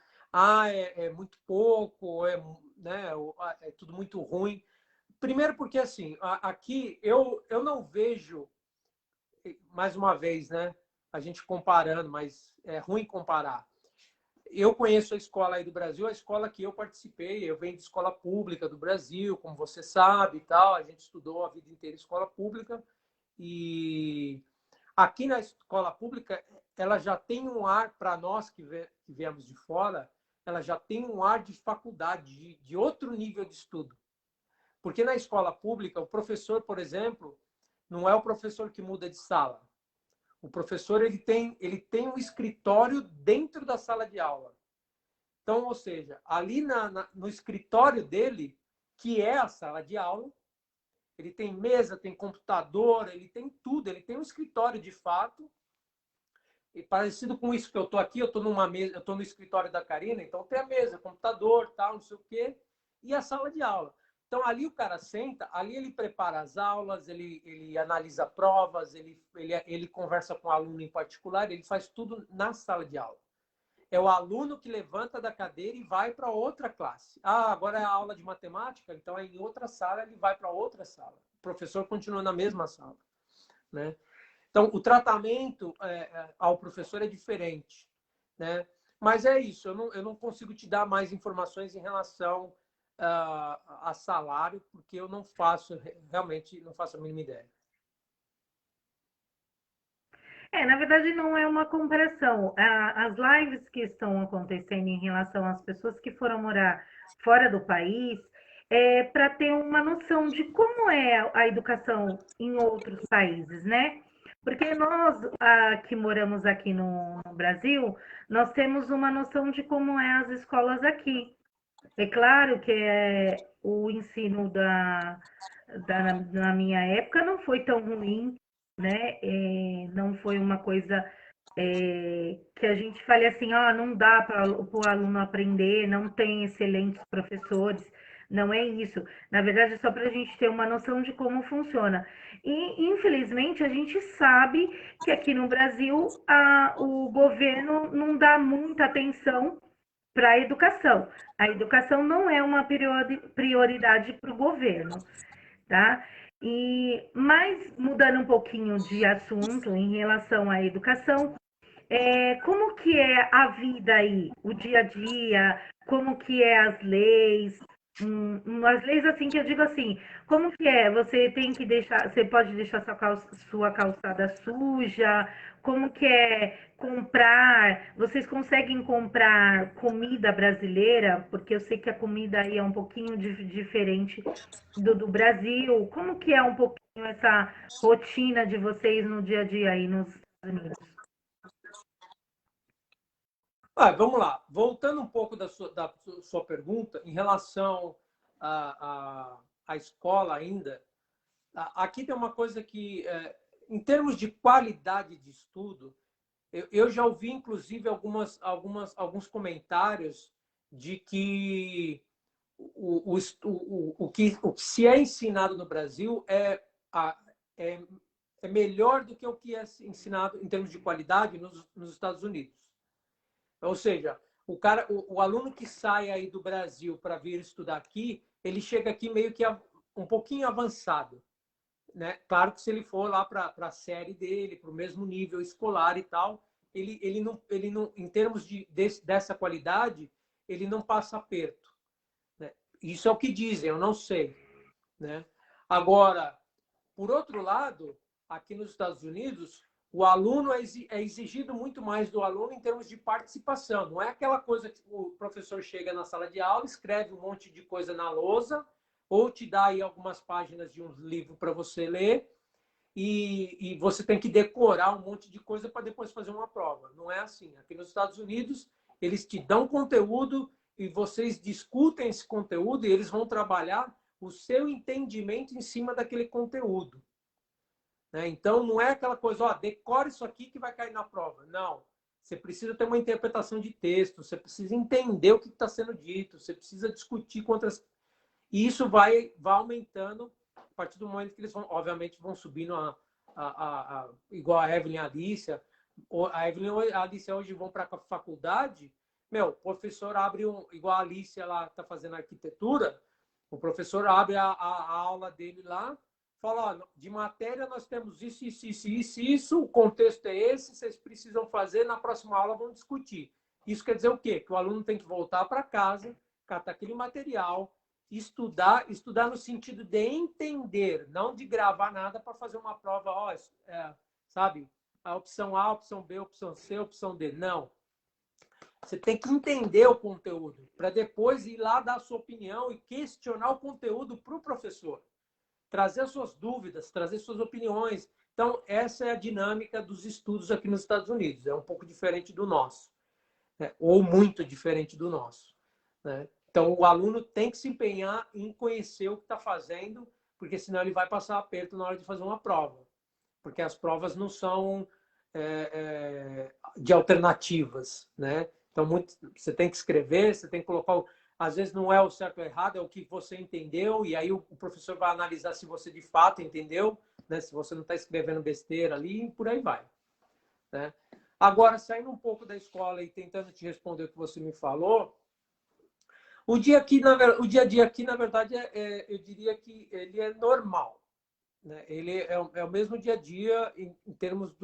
é muito pouco, né, é tudo muito ruim. Primeiro porque, assim, aqui eu não vejo, mais uma vez, né, a gente comparando, mas é ruim comparar. Eu conheço a escola aí do Brasil, a escola que eu participei, eu venho de escola pública do Brasil, como você sabe e tal, a gente estudou a vida inteira em escola pública, e aqui na escola pública, ela já tem um ar, para nós que viemos de fora, ela já tem um ar de faculdade, de outro nível de estudo. Porque na escola pública, o professor, por exemplo, não é o professor que muda de sala. O professor ele tem um escritório dentro da sala de aula. Então, ou seja, ali no escritório dele, que é a sala de aula, ele tem mesa, tem computador, ele tem tudo, ele tem um escritório de fato. E parecido com isso que eu estou aqui, eu estou numa mesa, eu estou no escritório da Karina, então tem a mesa, computador, tal, não sei o quê, e a sala de aula. Então ali o cara senta, ali ele prepara as aulas, ele analisa provas, ele conversa com o aluno em particular, ele faz tudo na sala de aula. é o aluno que levanta da cadeira e vai para outra classe. Ah, agora é a aula de matemática, então é em outra sala, ele vai para outra sala. O professor continua na mesma sala, né? Então, o tratamento ao professor é diferente, né? Mas é isso, eu não consigo te dar mais informações em relação a salário, porque eu não faço, realmente, não faço a mínima ideia. Na verdade, não é uma comparação. As lives que estão acontecendo em relação às pessoas que foram morar fora do país, é para ter uma noção de como é a educação em outros países, né? Porque nós, que moramos aqui no Brasil, nós temos uma noção de como é as escolas aqui. É claro que o ensino na minha época não foi tão ruim, né? Não foi uma coisa que a gente fale assim, não dá para o aluno aprender, não tem excelentes professores. Não é isso. Na verdade, é só para a gente ter uma noção de como funciona. E, infelizmente, a gente sabe que aqui no Brasil o governo não dá muita atenção para a educação. A educação não é uma prioridade para o governo, tá? Mas mudando um pouquinho de assunto em relação à educação, como que é a vida aí, o dia a dia, como que é as leis, as leis assim que eu digo assim, como que é? Você tem que deixar, você pode deixar sua calçada suja, como que é comprar, vocês conseguem comprar comida brasileira, porque eu sei que a comida aí é um pouquinho diferente do Brasil, como que é um pouquinho essa rotina de vocês no dia a dia aí nos Estados Unidos? Vamos lá. Voltando um pouco da sua pergunta, em relação à escola ainda, aqui tem uma coisa que, em termos de qualidade de estudo, eu já ouvi, inclusive, alguns comentários de que o que se é ensinado no Brasil é, é melhor do que o que é ensinado em termos de qualidade nos Estados Unidos. Ou seja, o aluno que sai aí do Brasil para vir estudar aqui, ele chega aqui meio que um pouquinho avançado, né? Claro que se ele for lá para a série dele, para o mesmo nível escolar e tal, ele não, em termos dessa qualidade, ele não passa aperto, né? Isso é o que dizem, eu não sei, né? Agora, por outro lado, aqui nos Estados Unidos, o aluno é exigido muito mais do aluno em termos de participação. Não é aquela coisa que o professor chega na sala de aula, escreve um monte de coisa na lousa, ou te dá aí algumas páginas de um livro para você ler, e você tem que decorar um monte de coisa para depois fazer uma prova. Não é assim. Aqui nos Estados Unidos, eles te dão conteúdo e vocês discutem esse conteúdo e eles vão trabalhar o seu entendimento em cima daquele conteúdo. Né? Então, não é aquela coisa, decore isso aqui que vai cair na prova. Não. Você precisa ter uma interpretação de texto, você precisa entender o que está sendo dito, você precisa discutir com outras... E isso vai aumentando a partir do momento que eles vão, obviamente, vão subindo igual a Evelyn e a Alicia. A Evelyn e a Alicia hoje vão para a faculdade, o professor abre igual a Alicia, ela está fazendo arquitetura, o professor abre a aula dele lá, fala, de matéria nós temos isso, o contexto é esse, vocês precisam fazer, na próxima aula vão discutir. Isso quer dizer o quê? Que o aluno tem que voltar para casa, catar aquele material, estudar no sentido de entender, não de gravar nada para fazer uma prova, sabe? A opção A, a opção B, a opção C, a opção D. Não. Você tem que entender o conteúdo para depois ir lá dar a sua opinião e questionar o conteúdo para o professor. Trazer as suas dúvidas, trazer suas opiniões. Então, essa é a dinâmica dos estudos aqui nos Estados Unidos. É um pouco diferente do nosso, né? Ou muito diferente do nosso, né? Então, o aluno tem que se empenhar em conhecer o que está fazendo, porque senão ele vai passar aperto na hora de fazer uma prova. Porque as provas não são de alternativas, né? Então, você tem que escrever, você tem que colocar... Às vezes não é o certo ou errado, é o que você entendeu, e aí o professor vai analisar se você de fato entendeu, né? Se você não está escrevendo besteira ali, e por aí vai, né? Agora, saindo um pouco da escola e tentando te responder o que você me falou, o dia a dia aqui, na verdade, eu diria que ele é normal, né? Ele é o mesmo dia a dia em termos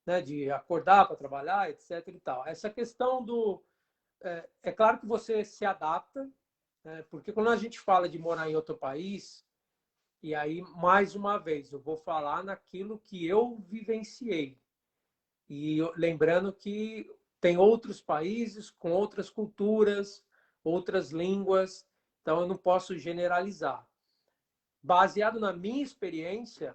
né, de acordar para trabalhar, etc. e tal. Essa questão é claro que você se adapta, né? Porque quando a gente fala de morar em outro país, e aí, mais uma vez, eu vou falar naquilo que eu vivenciei. E lembrando que tem outros países com outras culturas, outras línguas, então eu não posso generalizar. Baseado na minha experiência,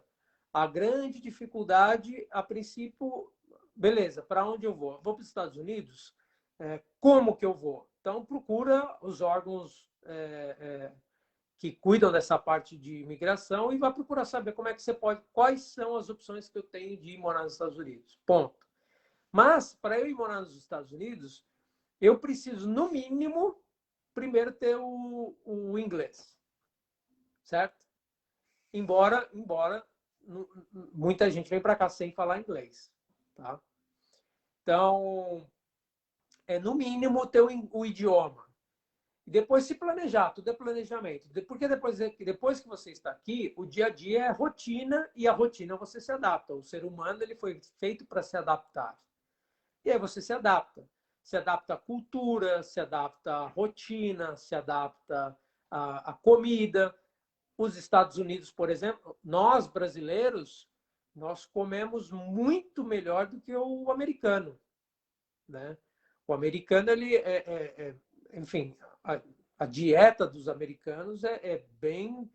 a grande dificuldade, a princípio, beleza, para onde eu vou? Vou para os Estados Unidos? Como que eu vou? Então, procura os órgãos que cuidam dessa parte de imigração e vai procurar saber como é que você pode, quais são as opções que eu tenho de ir morar nos Estados Unidos. Ponto. Mas, para eu ir morar nos Estados Unidos, eu preciso, no mínimo, primeiro ter o inglês, certo? Embora muita gente vem para cá sem falar inglês, tá? Então, no mínimo ter o idioma. E depois se planejar, tudo é planejamento. Porque depois que você está aqui, o dia a dia é rotina e a rotina você se adapta. O ser humano ele foi feito para se adaptar. E aí você se adapta. Se adapta à cultura, se adapta à rotina, se adapta à comida. Os Estados Unidos, por exemplo, nós brasileiros, nós comemos muito melhor do que o americano, né? O americano, enfim, a dieta dos americanos é bem,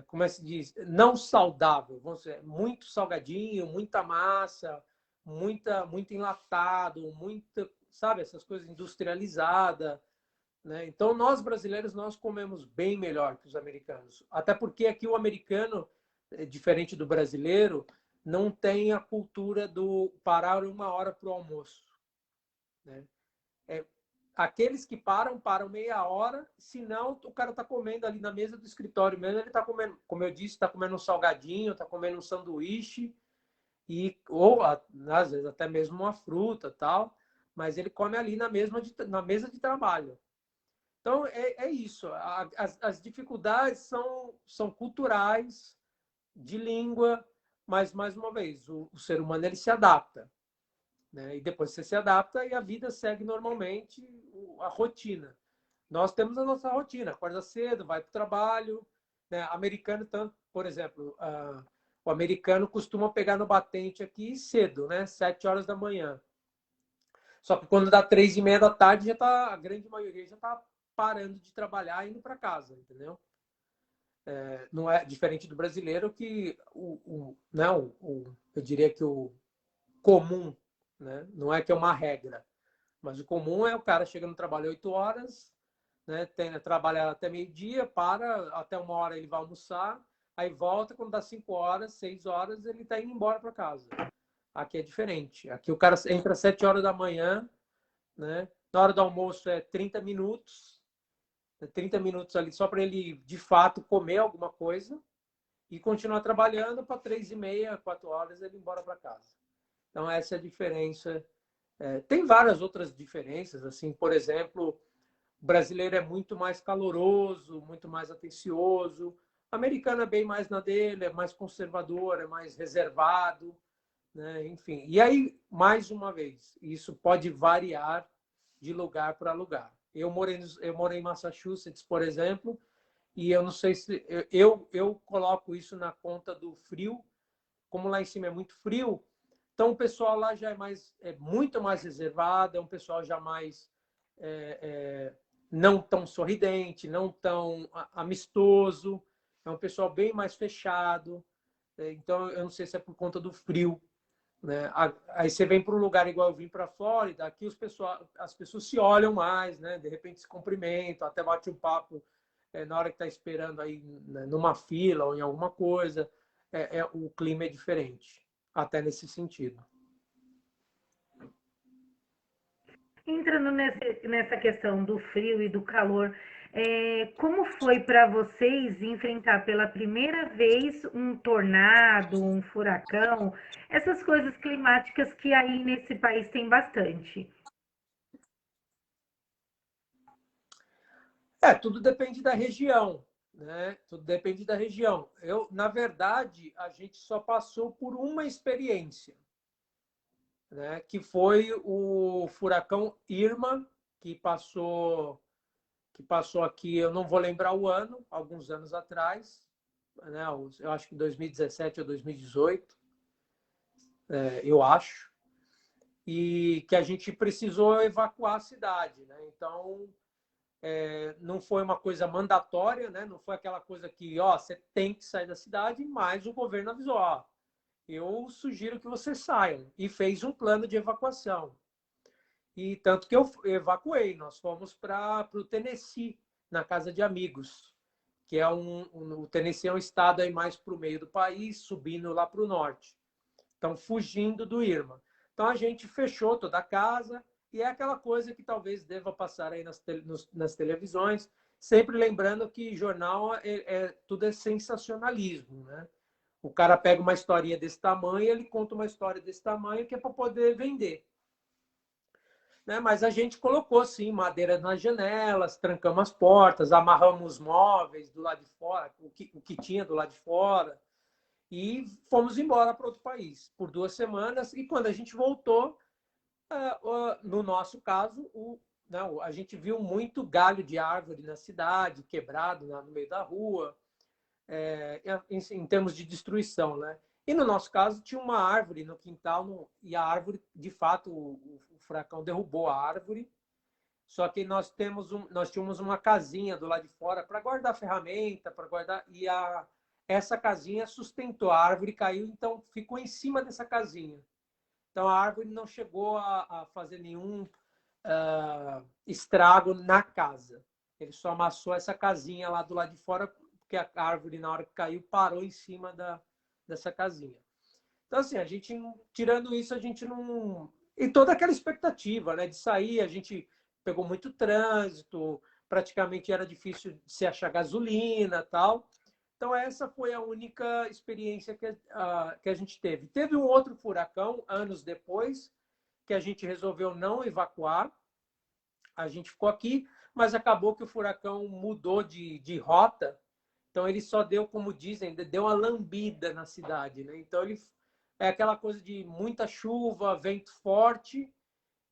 como é que se diz, não saudável, vamos dizer, muito salgadinho, muita massa, muito enlatado, muita, sabe, essas coisas industrializadas, né? Então, nós brasileiros, nós comemos bem melhor que os americanos. Até porque aqui o americano, diferente do brasileiro, não tem a cultura do parar 1 hora para o almoço, né? Aqueles que param meia hora, senão o cara está comendo ali na mesa do escritório mesmo, ele está comendo, como eu disse, está comendo um salgadinho, está comendo um sanduíche, ou às vezes até mesmo uma fruta tal, mas ele come ali na mesa de trabalho. Então, é isso. As dificuldades são culturais, de língua, mas, mais uma vez, o ser humano ele se adapta, né? E depois você se adapta e a vida segue normalmente a rotina. Nós temos a nossa rotina, acorda cedo, vai para o trabalho, né? Americano, tanto, por exemplo, o americano costuma pegar no batente aqui cedo, né? 7 horas da manhã. Só que quando dá 3h30 da tarde, a grande maioria já está parando de trabalhar e indo para casa, entendeu? Não é diferente do brasileiro que né, eu diria que o comum, né, não é que é uma regra, mas o comum é o cara chega no trabalho 8 horas, né, trabalha até meio-dia, para, até 1 hora ele vai almoçar, aí volta, quando dá 5 horas, 6 horas, ele está indo embora para casa. Aqui é diferente. Aqui o cara entra às 7 horas da manhã, né? Na hora do almoço é 30 minutos, 30 minutos ali só para ele, de fato, comer alguma coisa e continuar trabalhando para 3h30, 4 horas ele ir embora para casa. Então, essa é a diferença. Tem várias outras diferenças, assim, por exemplo, o brasileiro é muito mais caloroso, muito mais atencioso, o americano é bem mais na dele, é mais conservador, é mais reservado, né? Enfim. E aí, mais uma vez, isso pode variar de lugar para lugar. Eu morei em Massachusetts, por exemplo, e eu não sei se eu coloco isso na conta do frio, como lá em cima é muito frio, então o pessoal lá já é muito mais reservado, é um pessoal já mais não tão sorridente, não tão amistoso, é um pessoal bem mais fechado. Então eu não sei se é por conta do frio, né? Aí você vem para um lugar igual eu vim para a Flórida, aqui as pessoas se olham mais, né? De repente se cumprimentam, até bate um papo na hora que está esperando aí, né, numa fila ou em alguma coisa. O clima é diferente, até nesse sentido. Entrando nessa questão do frio e do calor, Como foi para vocês enfrentar pela primeira vez um tornado, um furacão, essas coisas climáticas que aí nesse país tem bastante? Tudo depende da região, né? Tudo depende da região. Na verdade, a gente só passou por uma experiência, né? Que foi o furacão Irma, que passou aqui, eu não vou lembrar o ano, alguns anos atrás, né? Eu acho que 2017 ou 2018, eu acho, e que a gente precisou evacuar a cidade, né? Então, não foi uma coisa mandatória, né? Não foi aquela coisa que, você tem que sair da cidade, mas o governo avisou, eu sugiro que vocês saiam, e fez um plano de evacuação. E tanto que eu evacuei, nós fomos para o Tennessee, na casa de amigos, que é o Tennessee é um estado aí mais para o meio do país, subindo lá para o norte. Então, fugindo do Irma. Então, a gente fechou toda a casa, e é aquela coisa que talvez deva passar aí nas televisões, sempre lembrando que jornal tudo é sensacionalismo, né? O cara pega uma historinha desse tamanho, ele conta uma história desse tamanho que é para poder vender. Né? Mas a gente colocou, sim, madeira nas janelas, trancamos as portas, amarramos móveis do lado de fora, o que tinha do lado de fora, e fomos embora para outro país por 2 semanas. E quando a gente voltou, no nosso caso, não, a gente viu muito galho de árvore na cidade, quebrado no meio da rua, em termos de destruição, né? E no nosso caso tinha uma árvore no quintal, e a árvore, de fato, o furacão derrubou a árvore. Só que nós tínhamos uma casinha do lado de fora para guardar ferramenta, para guardar, e essa casinha sustentou, a árvore caiu, então ficou em cima dessa casinha. Então a árvore não chegou a fazer nenhum estrago na casa. Ele só amassou essa casinha lá do lado de fora, porque a árvore, na hora que caiu, parou em cima dessa casinha. Então, assim, tirando isso, a gente não. E toda aquela expectativa, né, de sair, a gente pegou muito trânsito, praticamente era difícil de se achar gasolina tal. Então, essa foi a única experiência que a gente teve. Teve um outro furacão, anos depois, que a gente resolveu não evacuar. A gente ficou aqui, mas acabou que o furacão mudou de rota. Então, ele só deu, como dizem, deu uma lambida na cidade, né? Então, ele é aquela coisa de muita chuva, vento forte,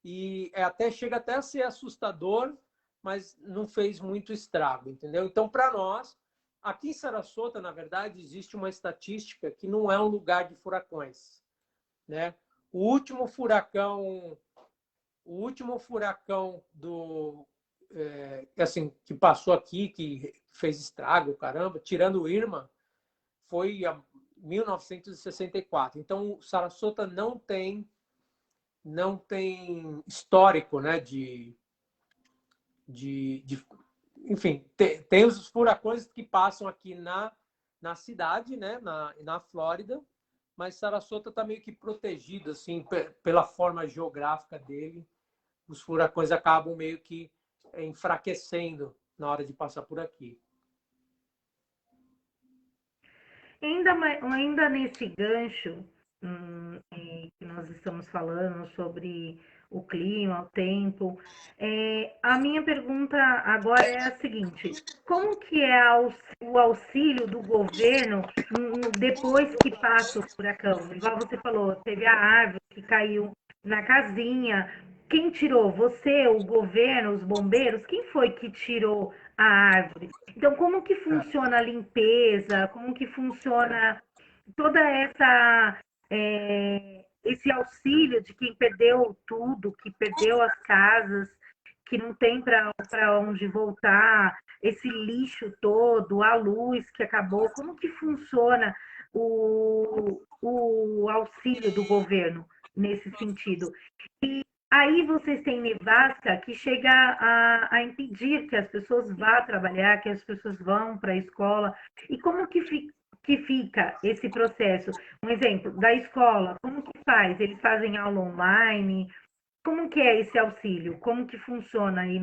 e chega até a ser assustador, mas não fez muito estrago, entendeu? Então, para nós, aqui em Sarasota, na verdade, existe uma estatística que não é um lugar de furacões, né? O último furacão que passou aqui, que fez estrago, caramba, tirando o Irma, foi a 1964. Então, Sarasota não tem histórico, né, enfim, tem os furacões que passam aqui na cidade, né, na Flórida, mas Sarasota está meio que protegido, assim, pela forma geográfica dele. Os furacões acabam meio que enfraquecendo na hora de passar por aqui. Ainda nesse gancho que nós estamos falando sobre o clima, o tempo, a minha pergunta agora é a seguinte: como que é o auxílio do governo depois que passa o furacão? Igual você falou, teve a árvore que caiu na casinha. Quem tirou? Você, o governo, os bombeiros? Quem foi que tirou a árvore? Então, como que funciona a limpeza? Como que funciona toda esse auxílio de quem perdeu tudo, que perdeu as casas, que não tem para onde voltar, esse lixo todo, a luz que acabou? Como que funciona o auxílio do governo nesse sentido? Aí vocês têm nevasca que chega a impedir que as pessoas vá trabalhar, que as pessoas vão para a escola. E como que fica esse processo? Um exemplo, da escola, como que faz? Eles fazem aula online? Como que é esse auxílio? Como que funciona aí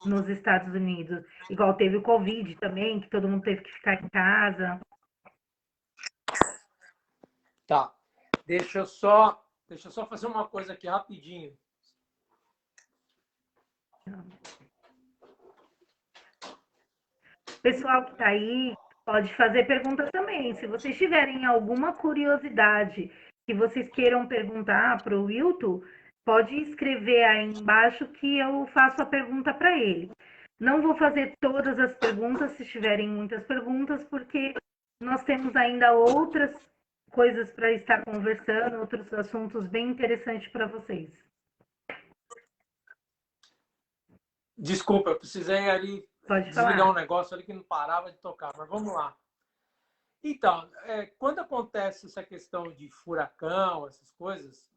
nos Estados Unidos? Igual teve o Covid também, que todo mundo teve que ficar em casa. Tá. Deixa eu só fazer uma coisa aqui rapidinho. Pessoal que está aí pode fazer pergunta também. Se vocês tiverem alguma curiosidade que vocês queiram perguntar para o Wilton, pode escrever aí embaixo que eu faço a pergunta para ele. Não vou fazer todas as perguntas, se tiverem muitas perguntas, porque nós temos ainda outras coisas para estar conversando, outros assuntos bem interessantes para vocês. Desculpa, eu precisei ali Pode desligar falar. um negócio ali que não parava de tocar, mas vamos lá. Então, quando acontece essa questão de furacão, essas coisas,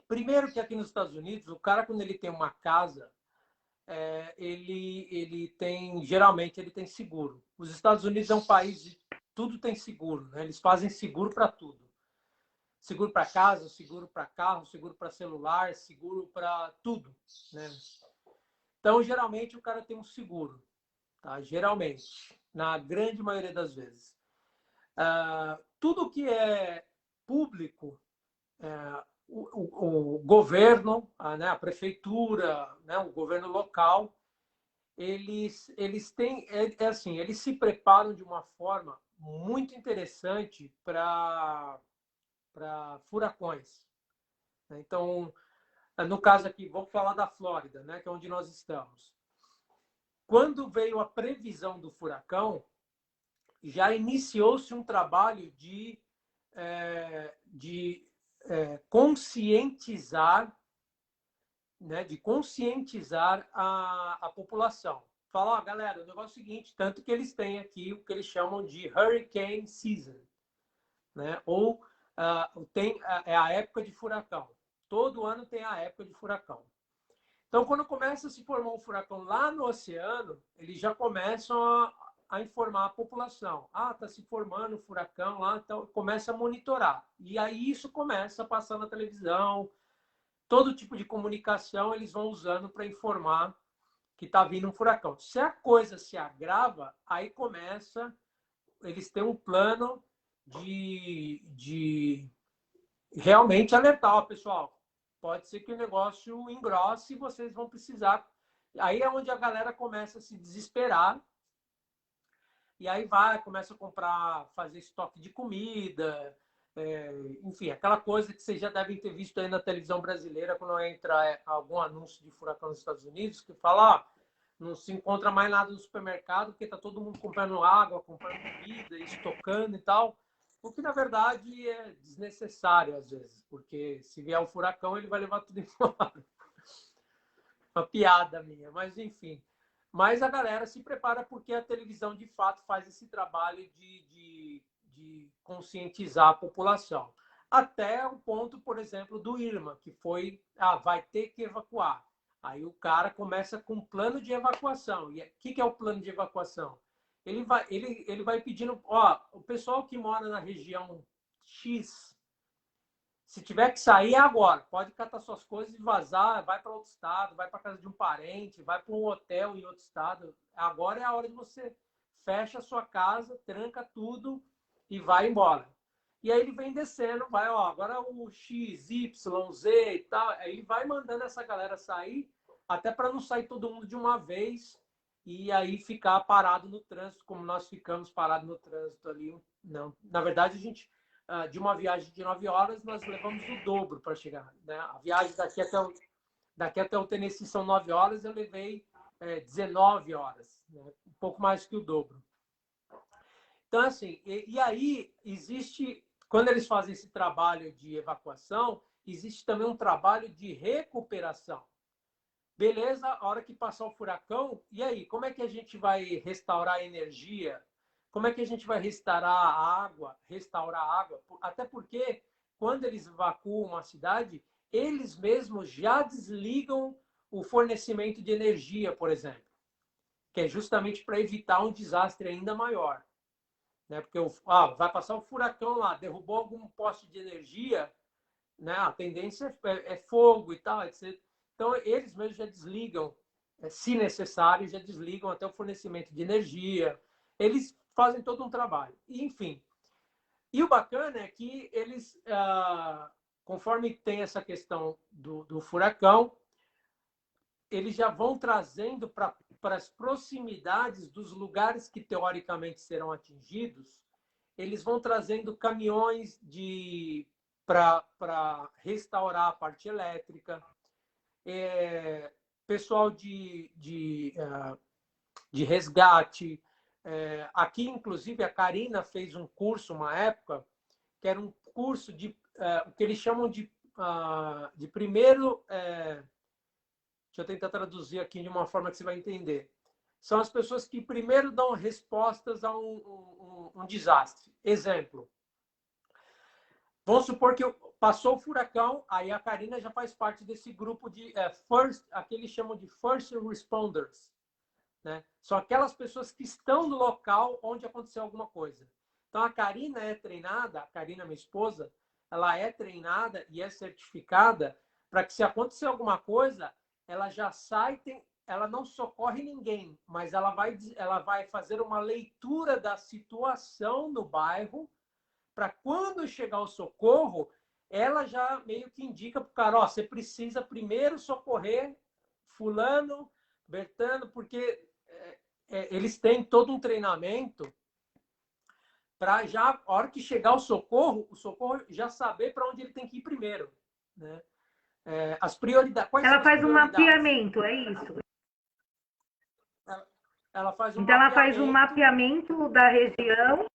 primeiro que aqui nos Estados Unidos, o cara, quando ele tem uma casa, geralmente ele tem seguro. Os Estados Unidos é um país de tudo tem seguro, né? Eles fazem seguro para tudo. Seguro para casa, seguro para carro, seguro para celular, seguro para tudo, né? Então, geralmente, o cara tem um seguro, tá? Geralmente, na grande maioria das vezes. Tudo que é público, o governo, né, a prefeitura, né, o governo local, eles têm, assim, eles se preparam de uma forma muito interessante para furacões. Então, no caso aqui, vamos falar da Flórida, né, que é onde nós estamos. Quando veio a previsão do furacão, já iniciou-se um trabalho de conscientizar, né, de conscientizar a população. Falar, galera, o negócio é o seguinte, tanto que eles têm aqui o que eles chamam de Hurricane Season, né? Ou é a época de furacão. Todo ano tem a época de furacão. Então, quando começa a se formar um furacão lá no oceano, eles já começam a informar a população. Está se formando um furacão lá, então começa a monitorar. E aí isso começa a passar na televisão, todo tipo de comunicação eles vão usando para informar que está vindo um furacão. Se a coisa se agrava, aí começa, eles têm um plano de realmente alertar, ó, pessoal, pode ser que o negócio engrosse e vocês vão precisar. Aí é onde a galera começa a se desesperar. E aí começa a comprar, fazer estoque de comida, enfim, aquela coisa que vocês já devem ter visto aí na televisão brasileira quando entra algum anúncio de furacão nos Estados Unidos, que fala, não se encontra mais nada no supermercado porque está todo mundo comprando água, comprando comida, estocando e tal. O que, na verdade, é desnecessário, às vezes, porque se vier o furacão, ele vai levar tudo embora. Uma piada minha, mas enfim. Mas a galera se prepara porque a televisão, de fato, faz esse trabalho de conscientizar a população. Até o ponto, por exemplo, do Irma, que foi, vai ter que evacuar. Aí o cara começa com um plano de evacuação. E o que é o plano de evacuação? Ele vai pedindo, o pessoal que mora na região X, se tiver que sair é agora, pode catar suas coisas e vazar, vai para outro estado, vai para casa de um parente, vai para um hotel em outro estado. Agora é a hora de você fecha a sua casa, tranca tudo e vai embora. E aí ele vem descendo, vai, agora o X, Y, Z e tal, aí ele vai mandando essa galera sair, até para não sair todo mundo de uma vez e aí ficar parado no trânsito, como nós ficamos parados no trânsito ali. Não, na verdade, a gente, de uma viagem de 9 horas, nós levamos o dobro para chegar. Né? A viagem daqui até o Tennessee são 9 horas, eu levei 19 horas, né? Um pouco mais que o dobro. Então, assim, e aí existe, quando eles fazem esse trabalho de evacuação, existe também um trabalho de recuperação. Beleza, a hora que passar o furacão, e aí, como é que a gente vai restaurar a energia? Como é que a gente vai restaurar a água? Até porque, quando eles evacuam uma cidade, eles mesmos já desligam o fornecimento de energia, por exemplo, que é justamente para evitar um desastre ainda maior. Né? Porque vai passar o furacão lá, derrubou algum poste de energia, né? A tendência é fogo e tal, etc. Então, eles mesmos já desligam se necessário, já desligam até o fornecimento de energia. Eles fazem todo um trabalho. E, enfim. E o bacana é que eles, conforme tem essa questão do furacão, eles já vão trazendo para as proximidades dos lugares que teoricamente serão atingidos, eles vão trazendo caminhões para restaurar a parte elétrica, pessoal de resgate. Aqui, inclusive, a Karina fez um curso, uma época, que era um curso o que eles chamam de primeiro... deixa eu tentar traduzir aqui de uma forma que você vai entender. São as pessoas que primeiro dão respostas a um desastre. Exemplo. Vamos supor que passou o furacão, aí a Karina já faz parte desse grupo de aqui eles chamam de first responders. Né? São aquelas pessoas que estão no local onde aconteceu alguma coisa. Então, a Karina é treinada, a Karina, minha esposa, ela é treinada e é certificada para que, se acontecer alguma coisa, ela já sai, ela não socorre ninguém, mas ela vai fazer uma leitura da situação no bairro, para quando chegar o socorro, ela já meio que indica para o cara, você precisa primeiro socorrer fulano, Bertano, porque eles têm todo um treinamento para já, a hora que chegar o socorro já saber para onde ele tem que ir primeiro. Né? As prioridades. Quais Ela são as faz um prioridades? mapeamento, é isso? Ela faz um Então, ela faz um mapeamento da região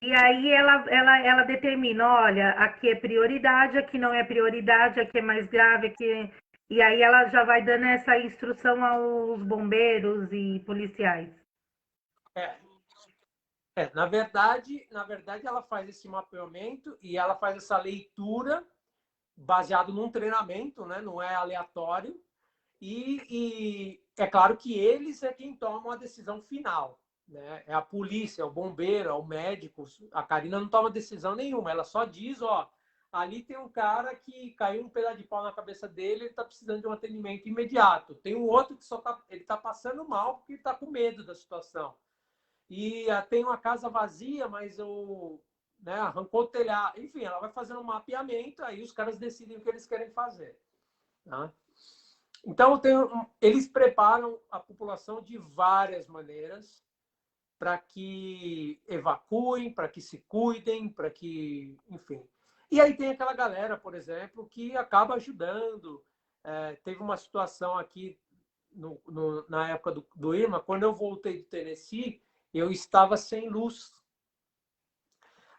e aí ela determina, olha, aqui é prioridade, aqui não é prioridade, aqui é mais grave, aqui... E aí ela já vai dando essa instrução aos bombeiros e policiais. Na verdade, ela faz esse mapeamento e ela faz essa leitura baseado num treinamento, né? Não é aleatório. E é claro que eles é quem tomam a decisão final. Né? É a polícia, é o bombeiro, é o médico. A Karina não toma decisão nenhuma. Ela só diz, ali tem um cara que caiu um pedaço de pau na cabeça dele, ele está precisando de um atendimento imediato. Tem um outro que ele está passando mal porque ele está com medo da situação. E tem uma casa vazia, mas arrancou o telhado. Enfim, ela vai fazendo um mapeamento, aí os caras decidem o que eles querem fazer. Tá? Então, eles preparam a população de várias maneiras para que evacuem, para que se cuidem, para que... Enfim. E aí tem aquela galera, por exemplo, que acaba ajudando. Teve uma situação aqui na época do Irma, quando eu voltei do Tennessee, eu estava sem luz.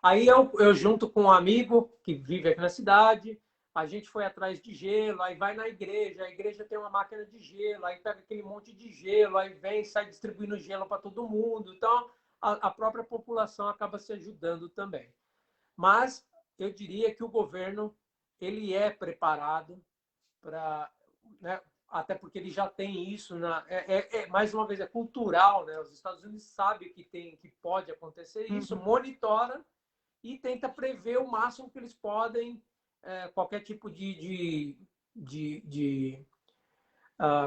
Aí eu junto com um amigo que vive aqui na cidade, a gente foi atrás de gelo, aí vai na igreja, a igreja tem uma máquina de gelo, aí pega aquele monte de gelo, aí vem, sai distribuindo gelo para todo mundo. Então, a própria população acaba se ajudando também. Mas eu diria que o governo ele é preparado para... Né, até porque ele já tem isso mais uma vez é cultural, né? Os Estados Unidos sabem que pode acontecer isso, monitora e tenta prever o máximo que eles podem qualquer tipo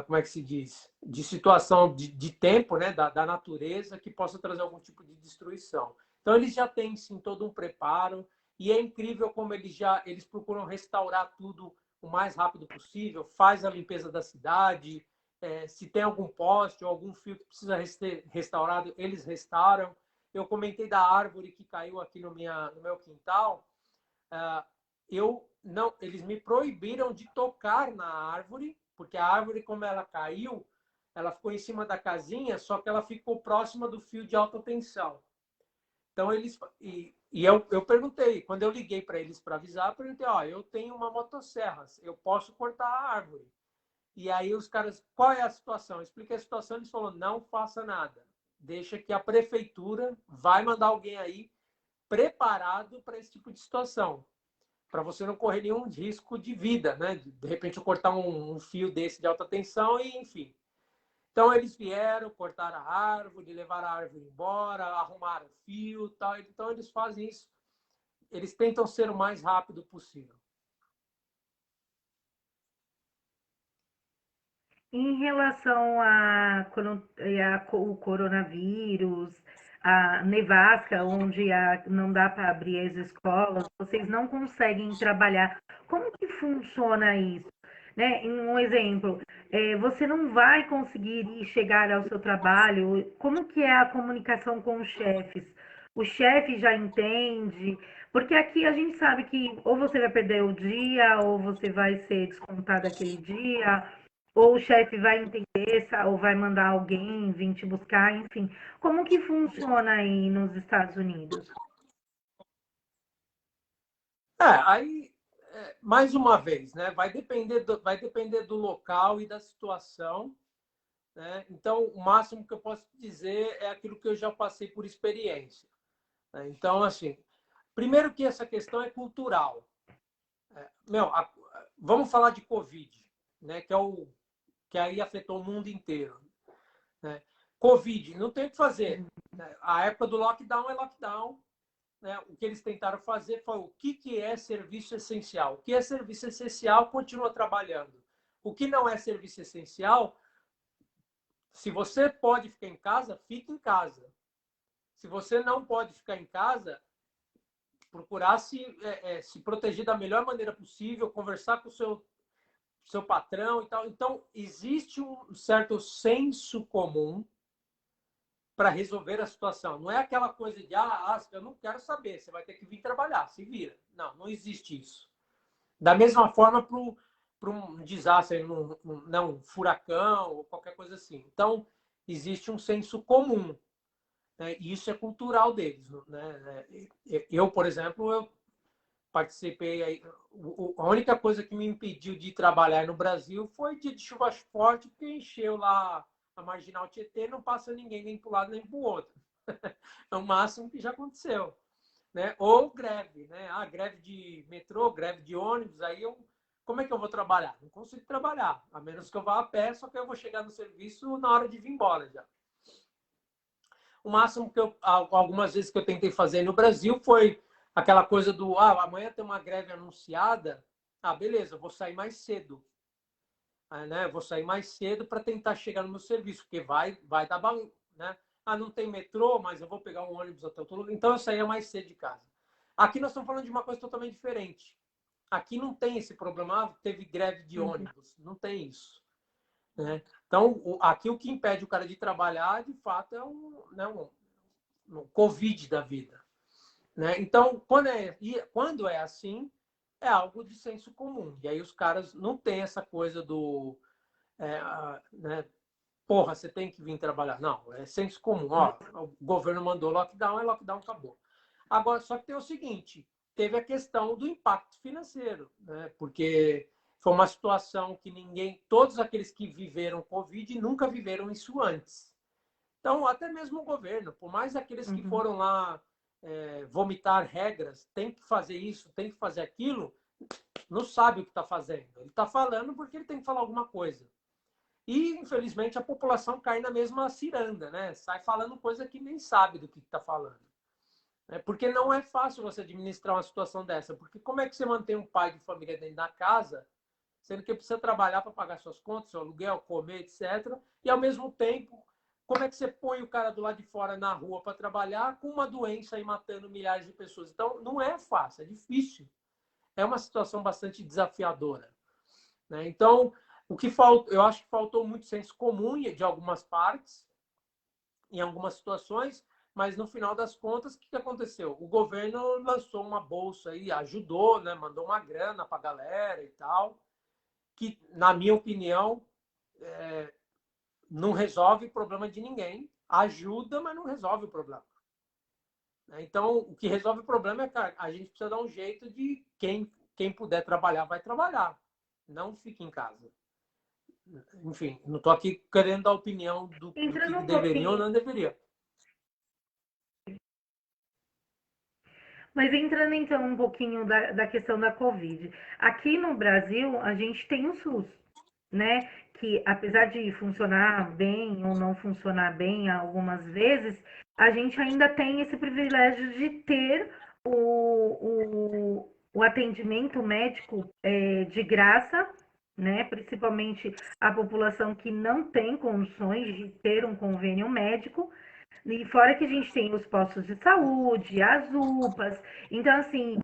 como é que se diz, de situação de tempo, né, da natureza que possa trazer algum tipo de destruição. Então eles já têm sim todo um preparo e é incrível como eles procuram restaurar tudo o mais rápido possível, faz a limpeza da cidade, se tem algum poste ou algum fio que precisa ser restaurado, eles restauram. Eu comentei da árvore que caiu aqui no meu quintal. Eles me proibiram de tocar na árvore, porque a árvore, como ela caiu, ela ficou em cima da casinha, só que ela ficou próxima do fio de alta tensão. Então, eu perguntei, quando eu liguei para eles para avisar, eu perguntei, eu tenho uma motosserra, eu posso cortar a árvore. E aí os caras, qual é a situação? Eu expliquei a situação, eles falaram, não faça nada. Deixa que a prefeitura vai mandar alguém aí preparado para esse tipo de situação, para você não correr nenhum risco de vida, né? De repente eu cortar um fio desse de alta tensão e, enfim. Então eles vieram, cortaram a árvore, levaram a árvore embora, arrumaram o fio, tal. Então eles fazem isso. Eles tentam ser o mais rápido possível. Em relação o coronavírus, a nevasca, onde não dá para abrir as escolas, vocês não conseguem trabalhar. Como que funciona isso? Né? Em um exemplo, você não vai conseguir ir chegar ao seu trabalho. Como que é a comunicação com os chefes? O chefe já entende? Porque aqui a gente sabe que ou você vai perder o dia, ou você vai ser descontado aquele dia, ou o chefe vai entender, ou vai mandar alguém vir te buscar, enfim. Como que funciona aí nos Estados Unidos? Aí, mais uma vez, né? Vai depender do local e da situação, né? Então, o máximo que eu posso dizer é aquilo que eu já passei por experiência, né? Então, assim, primeiro que essa questão é cultural. Vamos falar de Covid, né? Que aí afetou o mundo inteiro, né? Covid, não tem o que fazer, né? A época do lockdown é lockdown, né? O que eles tentaram fazer foi o que é serviço essencial. O que é serviço essencial continua trabalhando. O que não é serviço essencial, se você pode ficar em casa, fique em casa. Se você não pode ficar em casa, procurar se proteger da melhor maneira possível, conversar com o seu patrão e tal. Então, existe um certo senso comum para resolver a situação. Não é aquela coisa de, eu não quero saber, você vai ter que vir trabalhar, se vira. Não, não existe isso. Da mesma forma para um desastre, um furacão ou qualquer coisa assim. Então, existe um senso comum, né? E isso é cultural deles, né? Eu, por exemplo, eu participei aí. A única coisa que me impediu de trabalhar no Brasil foi dia de chuva forte, porque encheu lá a Marginal Tietê, não passa ninguém nem para um lado nem para o outro. É o máximo que já aconteceu, né? Ou greve, né? Greve de metrô, greve de ônibus, como é que eu vou trabalhar? Não consigo trabalhar, a menos que eu vá a pé, só que eu vou chegar no serviço na hora de vir embora já. O máximo que algumas vezes que eu tentei fazer no Brasil foi aquela coisa do, amanhã tem uma greve anunciada, beleza, eu vou sair mais cedo. Né? Vou sair mais cedo para tentar chegar no meu serviço, porque vai dar barulho, né? Não tem metrô, mas eu vou pegar um ônibus até outro lugar. Então eu saía mais cedo de casa. Aqui nós estamos falando de uma coisa totalmente diferente. Aqui não tem esse problema, teve greve de ônibus, não tem isso, né? Então, aqui o que impede o cara de trabalhar, de fato, é um Covid da vida, né? Então, quando é assim, é algo de senso comum. E aí os caras não têm essa coisa do, né? Porra, você tem que vir trabalhar. Não, é senso comum. O governo mandou lockdown, lockdown, acabou. Agora, só que tem o seguinte, teve a questão do impacto financeiro, né? Porque foi uma situação que todos aqueles que viveram Covid nunca viveram isso antes. Então, até mesmo o governo, por mais aqueles que foram lá vomitar regras, tem que fazer isso, tem que fazer aquilo, não sabe o que está fazendo. Ele está falando porque ele tem que falar alguma coisa. E, infelizmente, a população cai na mesma ciranda, né? Sai falando coisa que nem sabe do que está falando. Porque não é fácil você administrar uma situação dessa. Porque como é que você mantém um pai de família dentro da casa, sendo que precisa trabalhar para pagar suas contas, seu aluguel, comer, etc. E, ao mesmo tempo, como é que você põe o cara do lado de fora na rua para trabalhar com uma doença e matando milhares de pessoas? Então, não é fácil, é difícil. É uma situação bastante desafiadora, né? Então, eu acho que faltou muito senso comum de algumas partes, em algumas situações, mas no final das contas, o que aconteceu? O governo lançou uma bolsa aí, ajudou, né? Mandou uma grana para a galera e tal, que, na minha opinião, não resolve o problema de ninguém. Ajuda, mas não resolve o problema. Então, o que resolve o problema é que a gente precisa dar um jeito de quem puder trabalhar, vai trabalhar. Não fique em casa. Enfim, não estou aqui querendo dar opinião do que Entrando um deveria ou pouquinho, não deveria. mas entrando então um pouquinho da questão da Covid. Aqui no Brasil, a gente tem o SUS, né? Que apesar de funcionar bem ou não funcionar bem algumas vezes, a gente ainda tem esse privilégio de ter o atendimento médico de graça, né? Principalmente a população que não tem condições de ter um convênio médico. E fora que a gente tem os postos de saúde, as UPAs. Então, assim,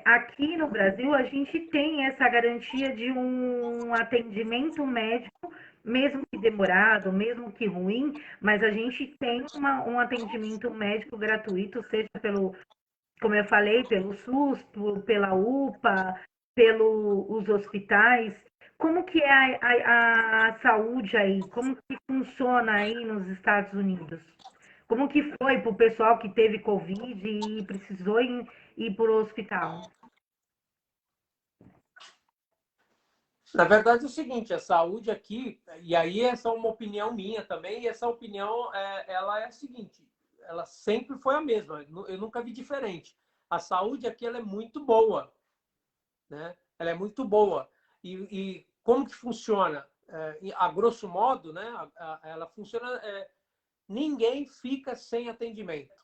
aqui no Brasil, a gente tem essa garantia de um atendimento médico, mesmo que demorado, mesmo que ruim, mas a gente tem um atendimento médico gratuito, seja pelo, como eu falei, pelo SUS, pela UPA, pelos hospitais. Como que é a saúde aí? Como que funciona aí nos Estados Unidos? Como que foi para o pessoal que teve Covid e precisou ir para o hospital? Na verdade é o seguinte, a saúde aqui, e aí essa é uma opinião minha também, e essa opinião ela é a seguinte, ela sempre foi a mesma, eu nunca vi diferente. A saúde aqui ela é muito boa, né? Ela é muito boa. E como que funciona? A grosso modo, né? Ela funciona. Ninguém fica sem atendimento.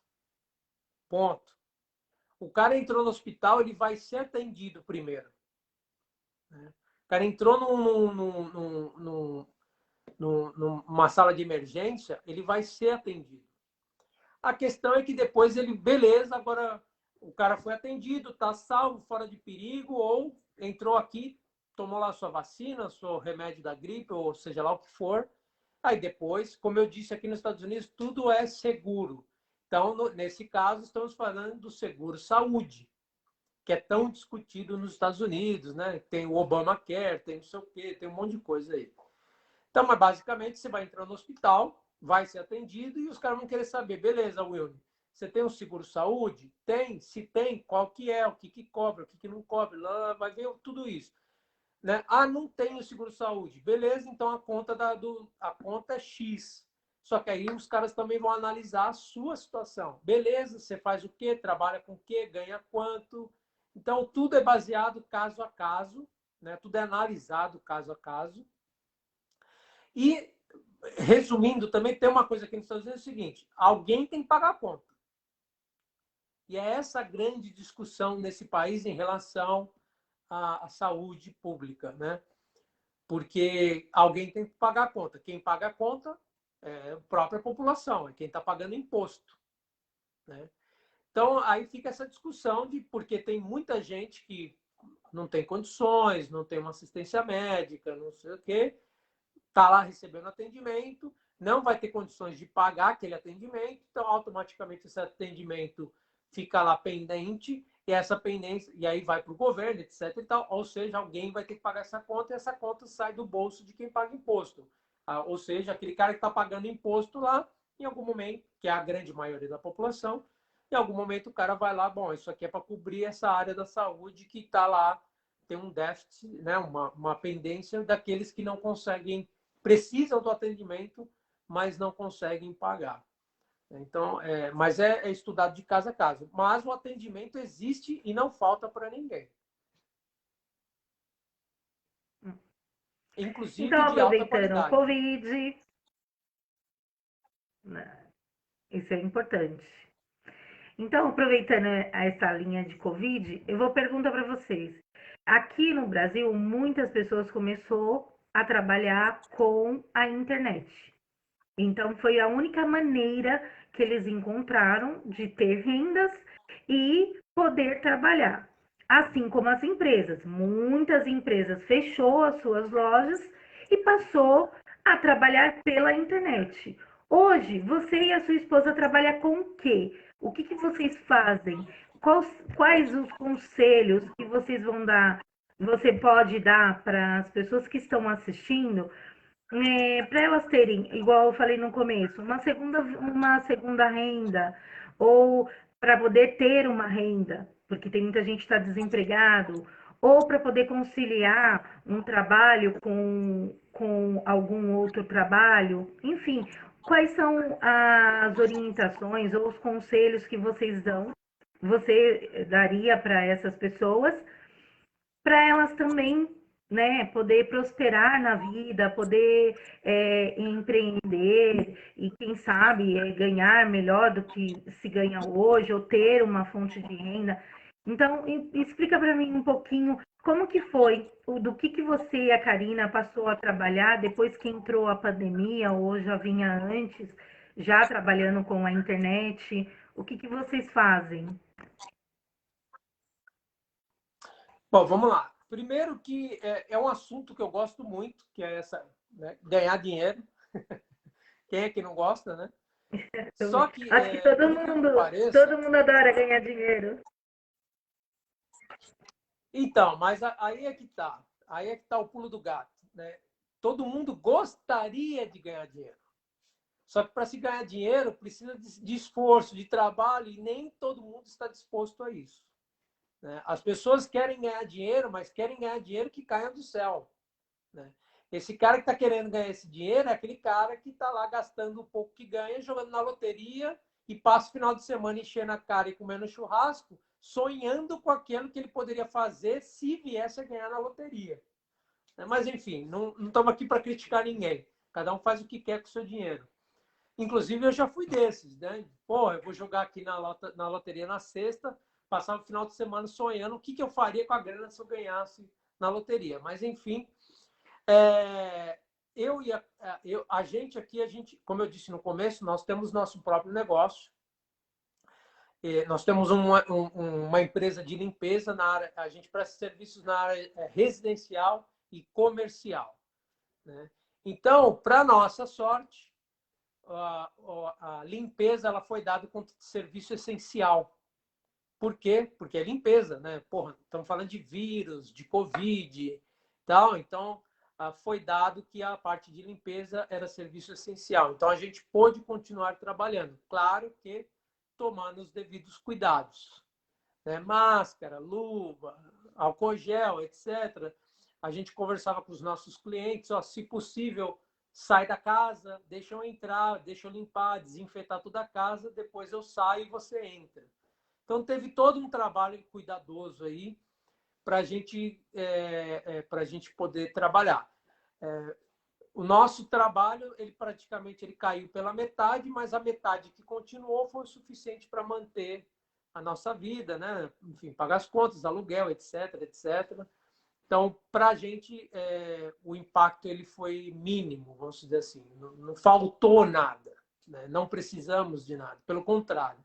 Ponto. O cara entrou no hospital, ele vai ser atendido primeiro. Né? O cara entrou numa sala de emergência, ele vai ser atendido. A questão é que depois ele, beleza, agora o cara foi atendido, está salvo, fora de perigo, ou entrou aqui, tomou lá sua vacina, seu remédio da gripe, ou seja lá o que for. Aí depois, como eu disse aqui nos Estados Unidos, tudo é seguro. Então, nesse caso, estamos falando do seguro saúde, que é tão discutido nos Estados Unidos, né? Tem o Obamacare, tem não sei o quê, tem um monte de coisa aí. Então, mas basicamente, você vai entrar no hospital, vai ser atendido e os caras vão querer saber, beleza, Wilson, você tem um seguro-saúde? Tem? Se tem, qual que é? O que que cobra? O que que não cobra? Lá, vai ver tudo isso. Né? Ah, não tenho seguro-saúde. Beleza, então a conta, a conta é X. Só que aí os caras também vão analisar a sua situação. Beleza, você faz o quê? Trabalha com o quê? Ganha quanto? Então, tudo é baseado caso a caso, né? Tudo é analisado caso a caso. E, resumindo, também tem uma coisa que nos Estados Unidos é o seguinte: alguém tem que pagar a conta. E é essa a grande discussão nesse país em relação à saúde pública, né? Porque alguém tem que pagar a conta. Quem paga a conta é a própria população, é quem está pagando imposto, né? Então, aí fica essa discussão de porque tem muita gente que não tem condições, não tem uma assistência médica, não sei o quê, está lá recebendo atendimento, não vai ter condições de pagar aquele atendimento, então automaticamente esse atendimento fica lá pendente, e essa pendência, e aí vai para o governo, etc. E tal, ou seja, alguém vai ter que pagar essa conta, e essa conta sai do bolso de quem paga imposto. Ou seja, aquele cara que está pagando imposto lá, em algum momento, que é a grande maioria da população, em algum momento o cara vai lá, bom, isso aqui é para cobrir essa área da saúde que está lá, tem um déficit, né, uma pendência daqueles que não conseguem, precisam do atendimento, mas não conseguem pagar. Então, mas é estudado de caso a caso. Mas o atendimento existe e não falta para ninguém. Então, Inclusive de alta aproveitando o qualidade. Covid, né, isso é importante. Então, aproveitando essa linha de Covid, eu vou perguntar para vocês. Aqui no Brasil, muitas pessoas começou a trabalhar com a internet. Então, foi a única maneira que eles encontraram de ter rendas e poder trabalhar. Assim como as empresas. Muitas empresas fechou as suas lojas e passou a trabalhar pela internet. Hoje, você e a sua esposa trabalham com o quê? O que vocês fazem? Quais os conselhos que vocês vão dar? Você pode dar para as pessoas que estão assistindo para elas terem, igual eu falei no começo, uma segunda renda, ou para poder ter uma renda, porque tem muita gente que está desempregado, ou para poder conciliar um trabalho com algum outro trabalho, enfim, quais são as orientações ou os conselhos que você daria para essas pessoas para elas também, né, poder prosperar na vida, poder empreender e, quem sabe, ganhar melhor do que se ganha hoje ou ter uma fonte de renda. Então, explica para mim um pouquinho como que foi? Do que você e a Karina passou a trabalhar depois que entrou a pandemia ou já vinha antes, já trabalhando com a internet? O que vocês fazem? Bom, vamos lá. Primeiro que é um assunto que eu gosto muito, que é essa, né, ganhar dinheiro. Quem é que não gosta, né? Só que, Acho que por incrível que pareça, todo mundo adora ganhar dinheiro. então, mas aí é que tá. Aí é que tá o pulo do gato, né? Todo mundo gostaria de ganhar dinheiro. Só que para se ganhar dinheiro precisa de esforço, de trabalho, e nem todo mundo está disposto a isso, né? As pessoas querem ganhar dinheiro, mas querem ganhar dinheiro que caia do céu, né? Esse cara que está querendo ganhar esse dinheiro é aquele cara que está lá gastando o pouco que ganha, jogando na loteria e passa o final de semana enchendo a cara e comendo churrasco, sonhando com aquilo que ele poderia fazer se viesse a ganhar na loteria. Mas, enfim, não estamos aqui para criticar ninguém. Cada um faz o que quer com o seu dinheiro. Inclusive, eu já fui desses, né? Pô, eu vou jogar aqui na loteria na sexta, passar o final de semana sonhando o que eu faria com a grana se eu ganhasse na loteria. Mas, enfim, é, a gente aqui, como eu disse no começo, nós temos nosso próprio negócio. Nós temos uma empresa de limpeza na área, a gente presta serviços na área residencial e comercial, né? Então, para nossa sorte, a limpeza ela foi dada como serviço essencial. Por quê? Porque é limpeza, né? Porra, estamos falando de vírus, de Covid, tal. Então, foi dado que a parte de limpeza era serviço essencial. Então, a gente pôde continuar trabalhando. Claro que tomando os devidos cuidados, né? Máscara, luva, álcool gel, etc. A gente conversava com os nossos clientes, ó, se possível, sai da casa, deixa eu entrar, deixa eu limpar, desinfetar toda a casa, depois eu saio e você entra. Então, teve todo um trabalho cuidadoso aí para a gente poder trabalhar. O nosso trabalho, ele praticamente ele caiu pela metade, mas a metade que continuou foi o suficiente para manter a nossa vida, né? Enfim, pagar as contas, aluguel, etc, etc. Então, para a gente, o impacto ele foi mínimo, vamos dizer assim. Não faltou nada, né? Não precisamos de nada. Pelo contrário,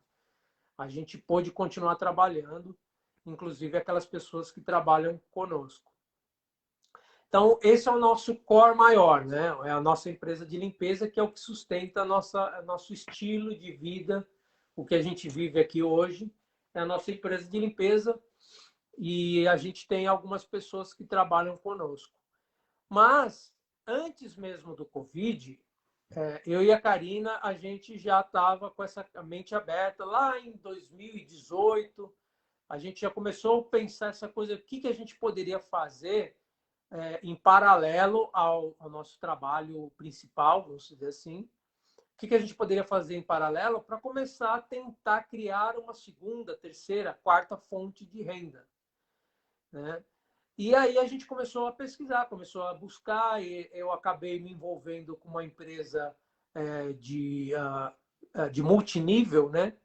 a gente pôde continuar trabalhando, inclusive aquelas pessoas que trabalham conosco. Então, esse é o nosso core maior, né? É a nossa empresa de limpeza, que é o que sustenta nosso estilo de vida, o que a gente vive aqui hoje. É a nossa empresa de limpeza e a gente tem algumas pessoas que trabalham conosco. Mas, antes mesmo do Covid, eu e a Karina, a gente já estava com essa mente aberta. Lá em 2018, a gente já começou a pensar essa coisa, o que a gente poderia fazer em paralelo ao nosso trabalho principal, vamos dizer assim. O que a gente poderia fazer em paralelo para começar a tentar criar uma segunda, terceira, quarta fonte de renda, né? E aí a gente começou a pesquisar, começou a buscar, e eu acabei me envolvendo com uma empresa de multinível, né?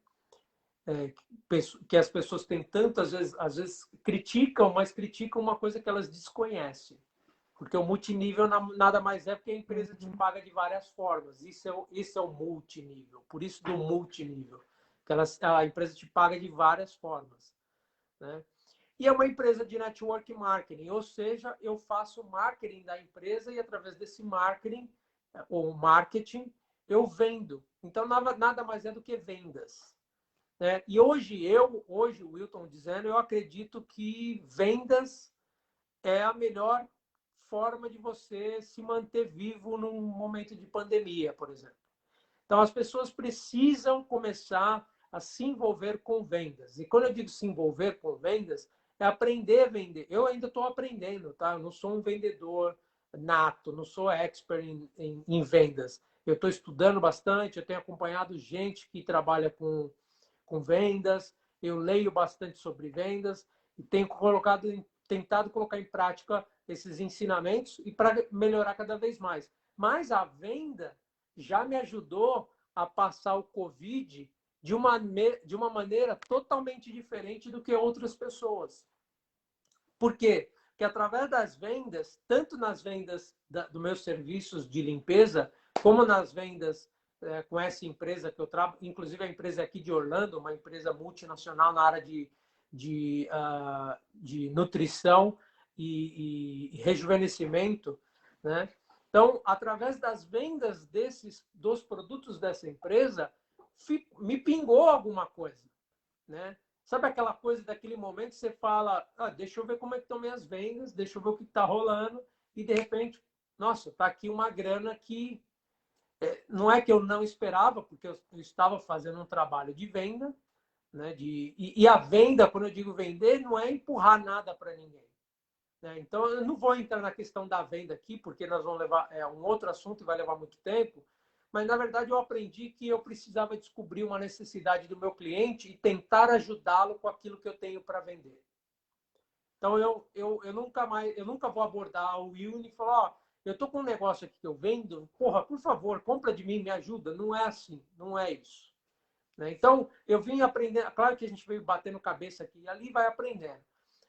Que as pessoas têm tanto, às vezes criticam, mas criticam uma coisa que elas desconhecem. Porque o multinível nada mais é porque a empresa te paga de várias formas. Isso é o multinível. Por isso do multinível. Que a empresa te paga de várias formas, né? E é uma empresa de network marketing, ou seja, eu faço marketing da empresa e através desse marketing, ou marketing, eu vendo. Então, nada mais é do que vendas, né? E hoje, o Wilton dizendo, eu acredito que vendas é a melhor forma de você se manter vivo num momento de pandemia, por exemplo. Então, as pessoas precisam começar a se envolver com vendas. E quando eu digo se envolver com vendas, é aprender a vender. Eu ainda estou aprendendo, tá? Eu não sou um vendedor nato, não sou expert em vendas. Eu estou estudando bastante, eu tenho acompanhado gente que trabalha com vendas, eu leio bastante sobre vendas e tenho tentado colocar em prática esses ensinamentos e para melhorar cada vez mais. Mas a venda já me ajudou a passar o Covid de uma maneira totalmente diferente do que outras pessoas. Por quê? que através das vendas, tanto nas vendas dos meus serviços de limpeza, como nas vendas com essa empresa que eu trabalho, inclusive a empresa aqui de Orlando, uma empresa multinacional na área de nutrição e rejuvenescimento, né? Então, através das vendas dos produtos dessa empresa, me pingou alguma coisa, né? Sabe aquela coisa daquele momento que você fala, deixa eu ver como é que estão minhas vendas, deixa eu ver o que está rolando, e de repente, nossa, está aqui uma grana que não é que eu não esperava, porque eu estava fazendo um trabalho de venda, né? E a venda, quando eu digo vender, não é empurrar nada para ninguém, né? Então, eu não vou entrar na questão da venda aqui, porque nós vamos levar um outro assunto e vai levar muito tempo, mas, na verdade, eu aprendi que eu precisava descobrir uma necessidade do meu cliente e tentar ajudá-lo com aquilo que eu tenho para vender. Então, eu nunca vou abordar o Wilne e falar, eu estou com um negócio aqui que eu vendo, porra, por favor, compra de mim, me ajuda. Não é assim, não é isso, né? Então, eu vim aprender, claro que a gente veio batendo cabeça aqui e ali, vai aprendendo.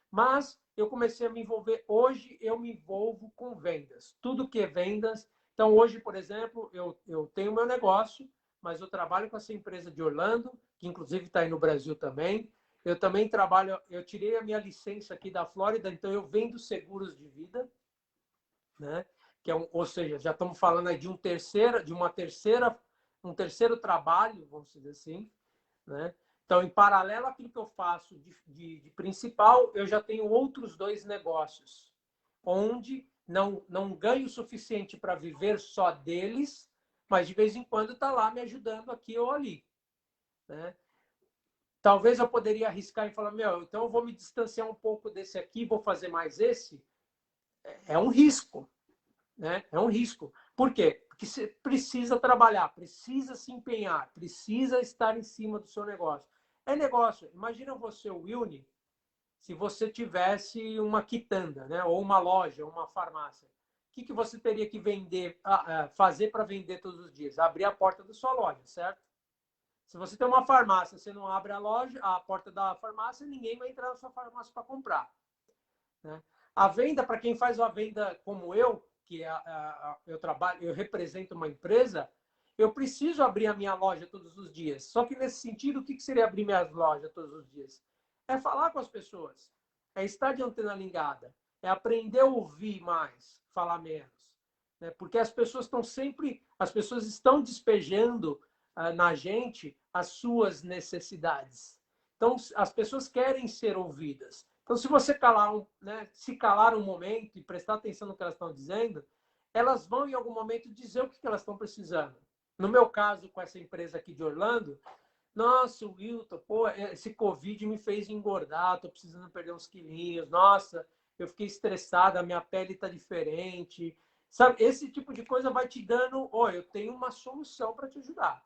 Mas eu comecei a me envolver. Hoje eu me envolvo com vendas. Tudo que é vendas. Então, hoje, por exemplo, eu tenho meu negócio, mas eu trabalho com essa empresa de Orlando, que inclusive está aí no Brasil também. Eu também trabalho, eu tirei a minha licença aqui da Flórida, então eu vendo seguros de vida, né? Que é ou seja, já estamos falando aí de um terceiro trabalho, vamos dizer assim, né? Então, em paralelo àquilo que eu faço de principal, eu já tenho outros 2 negócios, onde não ganho o suficiente para viver só deles, mas de vez em quando está lá me ajudando aqui ou ali, né? Talvez eu poderia arriscar e falar, então eu vou me distanciar um pouco desse aqui, vou fazer mais esse. É um risco, né? É um risco. Por quê? Porque você precisa trabalhar, precisa se empenhar, precisa estar em cima do seu negócio. É negócio. Imagina você, Wilne, se você tivesse uma quitanda, né? Ou uma loja, uma farmácia. O que você teria que fazer para vender todos os dias? Abrir a porta da sua loja, certo? Se você tem uma farmácia, você não abre a porta da farmácia, ninguém vai entrar na sua farmácia para comprar, né? A venda, para quem faz uma venda como eu, que eu represento uma empresa, eu preciso abrir a minha loja todos os dias. Só que nesse sentido, o que seria abrir minha loja todos os dias? É falar com as pessoas, é estar de antena ligada, é aprender a ouvir mais, falar menos, né? Porque as pessoas estão despejando na gente as suas necessidades. Então, as pessoas querem ser ouvidas. Então, se você se calar um momento e prestar atenção no que elas estão dizendo, elas vão, em algum momento, dizer o que elas estão precisando. No meu caso, com essa empresa aqui de Orlando, nossa, Wilton, pô, esse Covid me fez engordar, estou precisando perder uns quilinhos, nossa, eu fiquei estressada, a minha pele está diferente. Sabe, esse tipo de coisa vai te dando, eu tenho uma solução para te ajudar.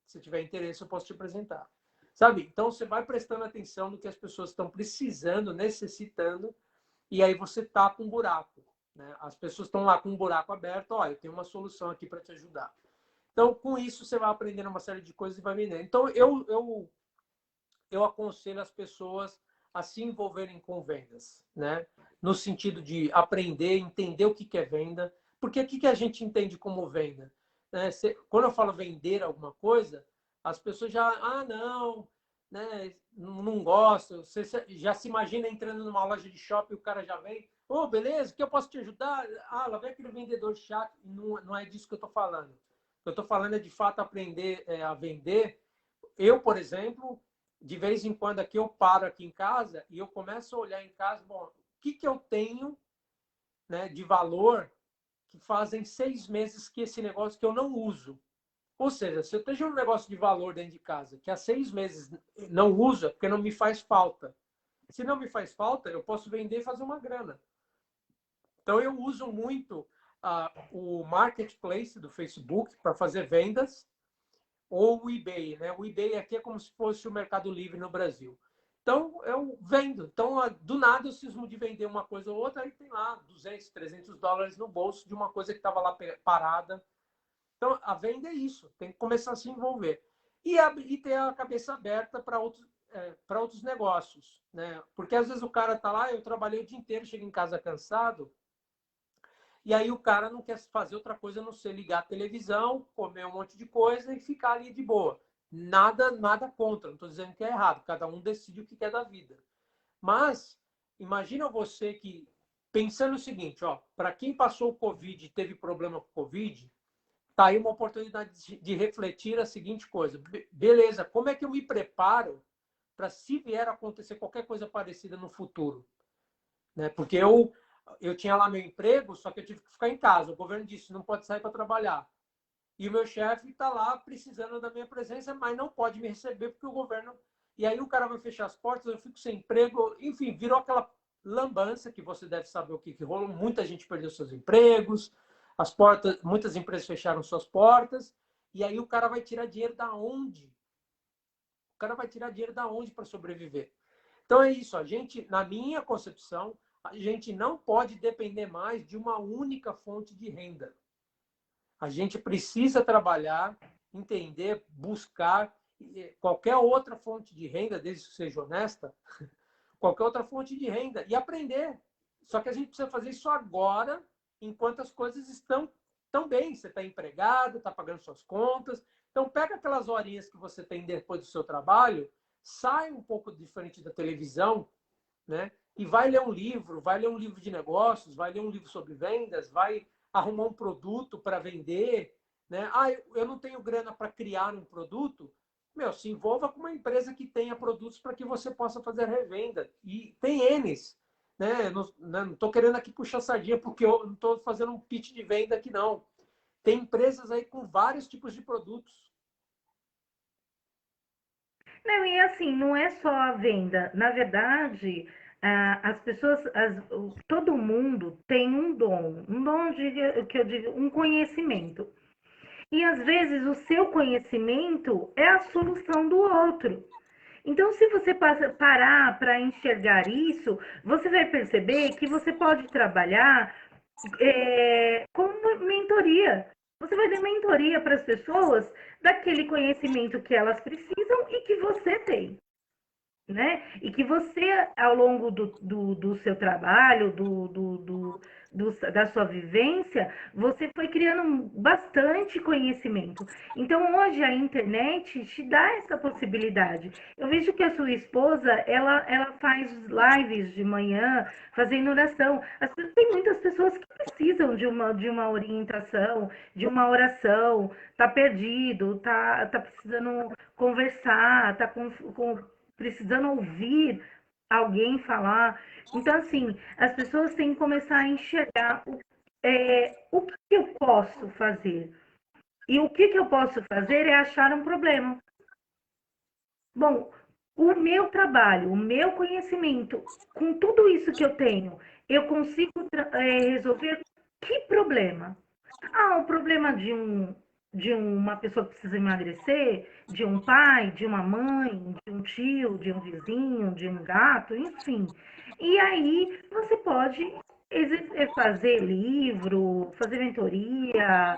Se tiver interesse, eu posso te apresentar. Sabe? Então, você vai prestando atenção no que as pessoas estão precisando, necessitando, e aí você tapa um buraco, né? As pessoas estão lá com um buraco aberto, eu tenho uma solução aqui para te ajudar. Então, com isso, você vai aprendendo uma série de coisas e vai vendendo. Então, eu aconselho as pessoas a se envolverem com vendas, né? No sentido de aprender, entender o que é venda. Porque o que a gente entende como venda? Quando eu falo vender alguma coisa, as pessoas já, não, né? Não gosto. Você já se imagina entrando numa loja de shopping e o cara já vem, beleza, que eu posso te ajudar? Lá vem aquele vendedor chato. Não é disso que eu estou falando. O que eu estou falando é, de fato, aprender a vender. Eu, por exemplo, de vez em quando aqui eu paro aqui em casa e eu começo a olhar em casa, o que eu tenho, né, de valor que fazem 6 meses que esse negócio que eu não uso. Ou seja, se eu tenho um negócio de valor dentro de casa que há 6 meses não uso, é porque não me faz falta. Se não me faz falta, eu posso vender e fazer uma grana. Então, eu uso muito o marketplace do Facebook para fazer vendas, ou o eBay, né? O eBay aqui é como se fosse o Mercado Livre no Brasil. Então, eu vendo. Então, do nada, eu cismo de vender uma coisa ou outra, aí tem lá $200, $300 no bolso de uma coisa que estava lá parada. Então, a venda é isso. Tem que começar a se envolver. E ter a cabeça aberta para outros. para outros negócios, né? Porque às vezes o cara tá lá, eu trabalhei o dia inteiro, chego em casa cansado, e aí o cara não quer fazer outra coisa a não ser ligar a televisão, comer um monte de coisa e ficar ali de boa. Nada contra, não estou dizendo que é errado, cada um decide o que quer da vida. Mas imagina você que, pensando o seguinte, ó, para quem passou o Covid e teve problema com o Covid, tá aí uma oportunidade de refletir a seguinte coisa. Beleza, como é que eu me preparo para se vier a acontecer qualquer coisa parecida no futuro? Né? Porque eu tinha lá meu emprego, só que eu tive que ficar em casa. O governo disse, não pode sair para trabalhar. E o meu chefe está lá precisando da minha presença, mas não pode me receber porque o governo... E aí o cara vai fechar as portas, eu fico sem emprego. Enfim, virou aquela lambança que você deve saber o que rolou. Muita gente perdeu seus empregos, as portas, muitas empresas fecharam suas portas. E aí o cara vai tirar dinheiro da onde? O cara vai tirar dinheiro da onde para sobreviver? Então é isso, a gente, na minha concepção, a gente não pode depender mais de uma única fonte de renda. A gente precisa trabalhar, entender, buscar qualquer outra fonte de renda, desde que seja honesta, qualquer outra fonte de renda e aprender. Só que a gente precisa fazer isso agora, enquanto as coisas estão tão bem. Você está empregado, está pagando suas contas. Então, pega aquelas horinhas que você tem depois do seu trabalho, sai um pouco diferente da televisão, né? E vai ler um livro de negócios, vai ler um livro sobre vendas, vai arrumar um produto para vender, né? Ah, eu não tenho grana para criar um produto. Meu, se envolva com uma empresa que tenha produtos para que você possa fazer revenda. E tem N's, né? Não estou querendo aqui puxar sardinha porque eu não estou fazendo um pitch de venda aqui, não. Tem empresas aí com vários tipos de produtos. Não, e assim, não é só a venda. Na verdade, as pessoas, todo mundo tem um dom de, que eu digo, um conhecimento. E às vezes o seu conhecimento é a solução do outro. Então, se você parar para enxergar isso, você vai perceber que você pode trabalhar com mentoria. Você vai dar mentoria para as pessoas daquele conhecimento que elas precisam e que você tem, né? E que você, ao longo do seu trabalho, da sua vivência, você foi criando bastante conhecimento. Então, hoje a internet te dá essa possibilidade. Eu vejo que a sua esposa, ela faz lives de manhã, fazendo oração. Tem muitas pessoas que precisam de uma orientação, de uma oração, tá perdido, tá precisando conversar, tá precisando ouvir alguém falar. Então, assim, as pessoas têm que começar a enxergar o que eu posso fazer. E o que eu posso fazer é achar um problema. Bom, o meu trabalho, o meu conhecimento, com tudo isso que eu tenho, eu consigo resolver que problema? Ah, o problema de uma pessoa que precisa emagrecer, de um pai, de uma mãe, de um tio, de um vizinho, de um gato, enfim. E aí você pode fazer livro, fazer mentoria,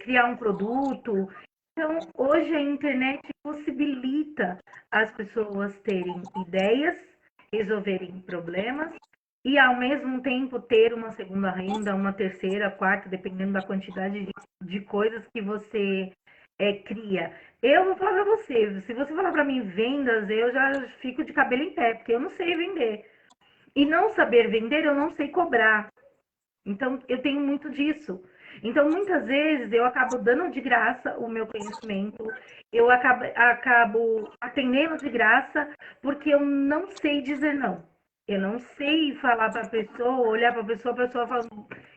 criar um produto. Então, hoje a internet possibilita as pessoas terem ideias, resolverem problemas e, ao mesmo tempo, ter uma segunda renda, uma terceira, quarta, dependendo da quantidade de coisas que você cria. Eu vou falar para você, se você falar para mim vendas, eu já fico de cabelo em pé, porque eu não sei vender. E não saber vender, eu não sei cobrar. Então, eu tenho muito disso. Então, muitas vezes, eu acabo dando de graça o meu conhecimento, eu acabo atendendo de graça, porque eu não sei dizer não. Eu não sei falar para a pessoa, olhar para a pessoa fala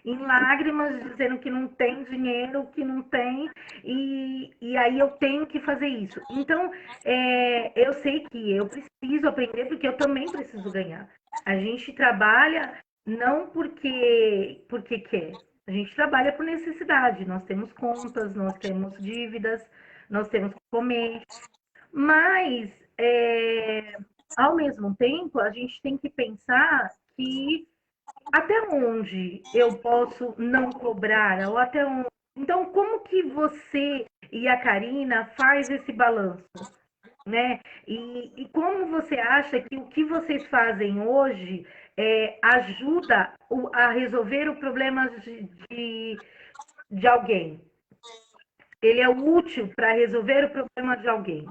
em lágrimas, dizendo que não tem dinheiro, que não tem, e aí eu tenho que fazer isso. Então, eu sei que eu preciso aprender, porque eu também preciso ganhar. A gente trabalha não porque quer. A gente trabalha por necessidade. Nós temos contas, nós temos dívidas, nós temos que comer. Mas, ao mesmo tempo, a gente tem que pensar que até onde eu posso não cobrar, ou até onde. Então, como que você e a Karina faz esse balanço? né? E como você acha que o que vocês fazem hoje ajuda a resolver o problema de alguém? Ele é útil para resolver o problema de alguém?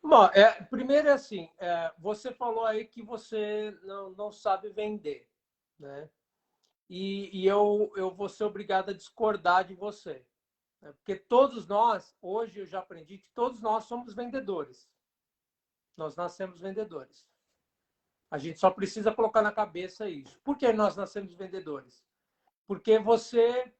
Bom, primeiro é assim, você falou aí que você não sabe vender, né? E eu vou ser obrigado a discordar de você, né? Porque todos nós, hoje eu já aprendi que todos nós somos vendedores. Nós nascemos vendedores. A gente só precisa colocar na cabeça isso. Por que nós nascemos vendedores? Porque você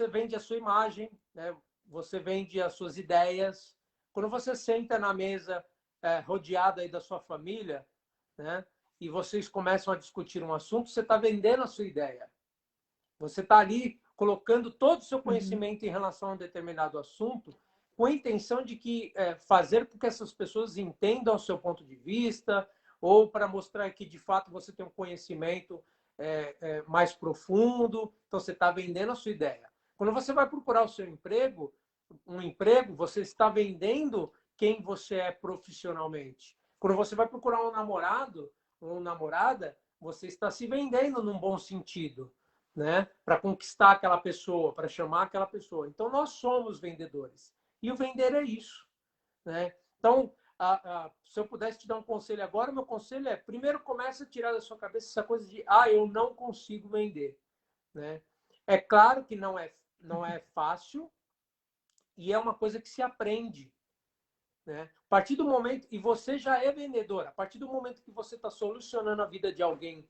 vende a sua imagem, né? Você vende as suas ideias. Quando você senta na mesa, rodeado aí da sua família, né? E vocês começam a discutir um assunto, você está vendendo a sua ideia. Você está ali colocando todo o seu Uhum. conhecimento em relação a um determinado assunto, com a intenção de fazer com que essas pessoas entendam o seu ponto de vista, ou para mostrar que de fato você tem um conhecimento mais profundo. Então você está vendendo a sua ideia. Quando você vai procurar o seu emprego, você está vendendo quem você é profissionalmente. Quando você vai procurar um namorado ou uma namorada, você está se vendendo num bom sentido, né? Para conquistar aquela pessoa, para chamar aquela pessoa. Então, nós somos vendedores. E o vender é isso, né? Então, se eu pudesse te dar um conselho agora, meu conselho é, primeiro, comece a tirar da sua cabeça essa coisa de, eu não consigo vender, né? É claro que não é fácil e é uma coisa que se aprende, né? A partir do momento, e você já é vendedor, a partir do momento que você está solucionando a vida de alguém,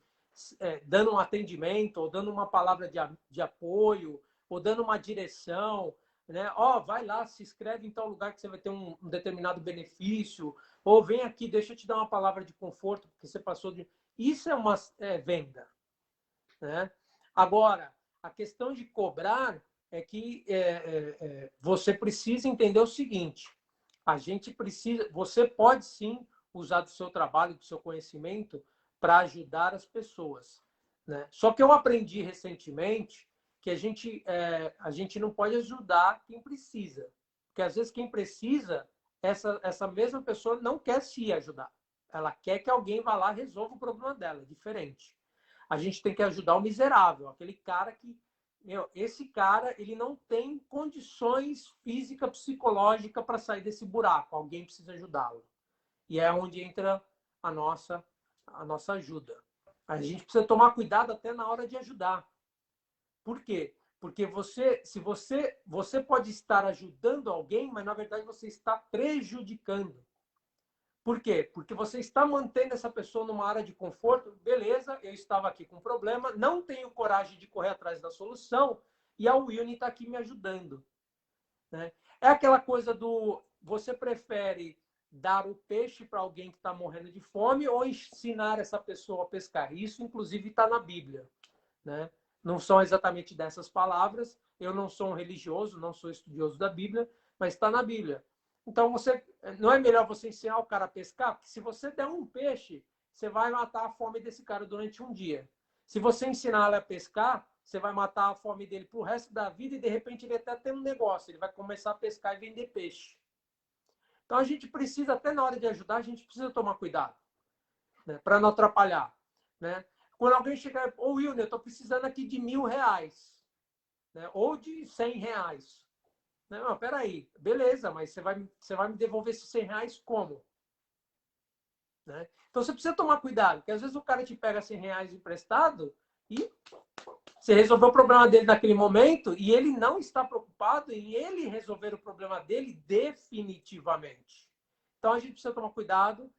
dando um atendimento, ou dando uma palavra de apoio, ou dando uma direção, né? Vai lá, se inscreve em tal lugar que você vai ter um determinado benefício, ou vem aqui, deixa eu te dar uma palavra de conforto, porque você passou de. Isso é uma venda, né? Agora, a questão de cobrar é que você precisa entender o seguinte: a gente precisa, você pode sim usar do seu trabalho, do seu conhecimento para ajudar as pessoas, né? Só que eu aprendi recentemente que a gente não pode ajudar quem precisa, porque às vezes quem precisa, essa mesma pessoa não quer se ajudar, ela quer que alguém vá lá e resolva o problema dela, é diferente. A gente tem que ajudar o miserável, aquele cara que, esse cara, ele não tem condições física, psicológica para sair desse buraco. Alguém precisa ajudá-lo. E é onde entra a nossa ajuda. A gente precisa tomar cuidado até na hora de ajudar. Por quê? Porque você pode estar ajudando alguém, mas na verdade você está prejudicando. Por quê? Porque você está mantendo essa pessoa numa área de conforto. Beleza, eu estava aqui com um problema, não tenho coragem de correr atrás da solução e a Wilne está aqui me ajudando, né? É aquela coisa do você prefere dar o peixe para alguém que está morrendo de fome ou ensinar essa pessoa a pescar? Isso, inclusive, está na Bíblia, né? Não são exatamente dessas palavras. Eu não sou um religioso, não sou estudioso da Bíblia, mas está na Bíblia. Então, não é melhor você ensinar o cara a pescar? Porque se você der um peixe, você vai matar a fome desse cara durante um dia. Se você ensinar ele a pescar, você vai matar a fome dele pro resto da vida e, de repente, ele até tem um negócio. Ele vai começar a pescar e vender peixe. Então, a gente precisa, até na hora de ajudar, a gente precisa tomar cuidado, né, para não atrapalhar, né? Quando alguém chegar, Wilner, eu estou precisando aqui de R$ 1.000, né? Ou de R$ 100. Não, peraí, beleza, mas você vai me devolver esses R$ 100 como? Né? Então você precisa tomar cuidado, porque às vezes o cara te pega R$ 100 emprestado e você resolveu o problema dele naquele momento e ele não está preocupado em ele resolver o problema dele definitivamente. Então a gente precisa tomar cuidado.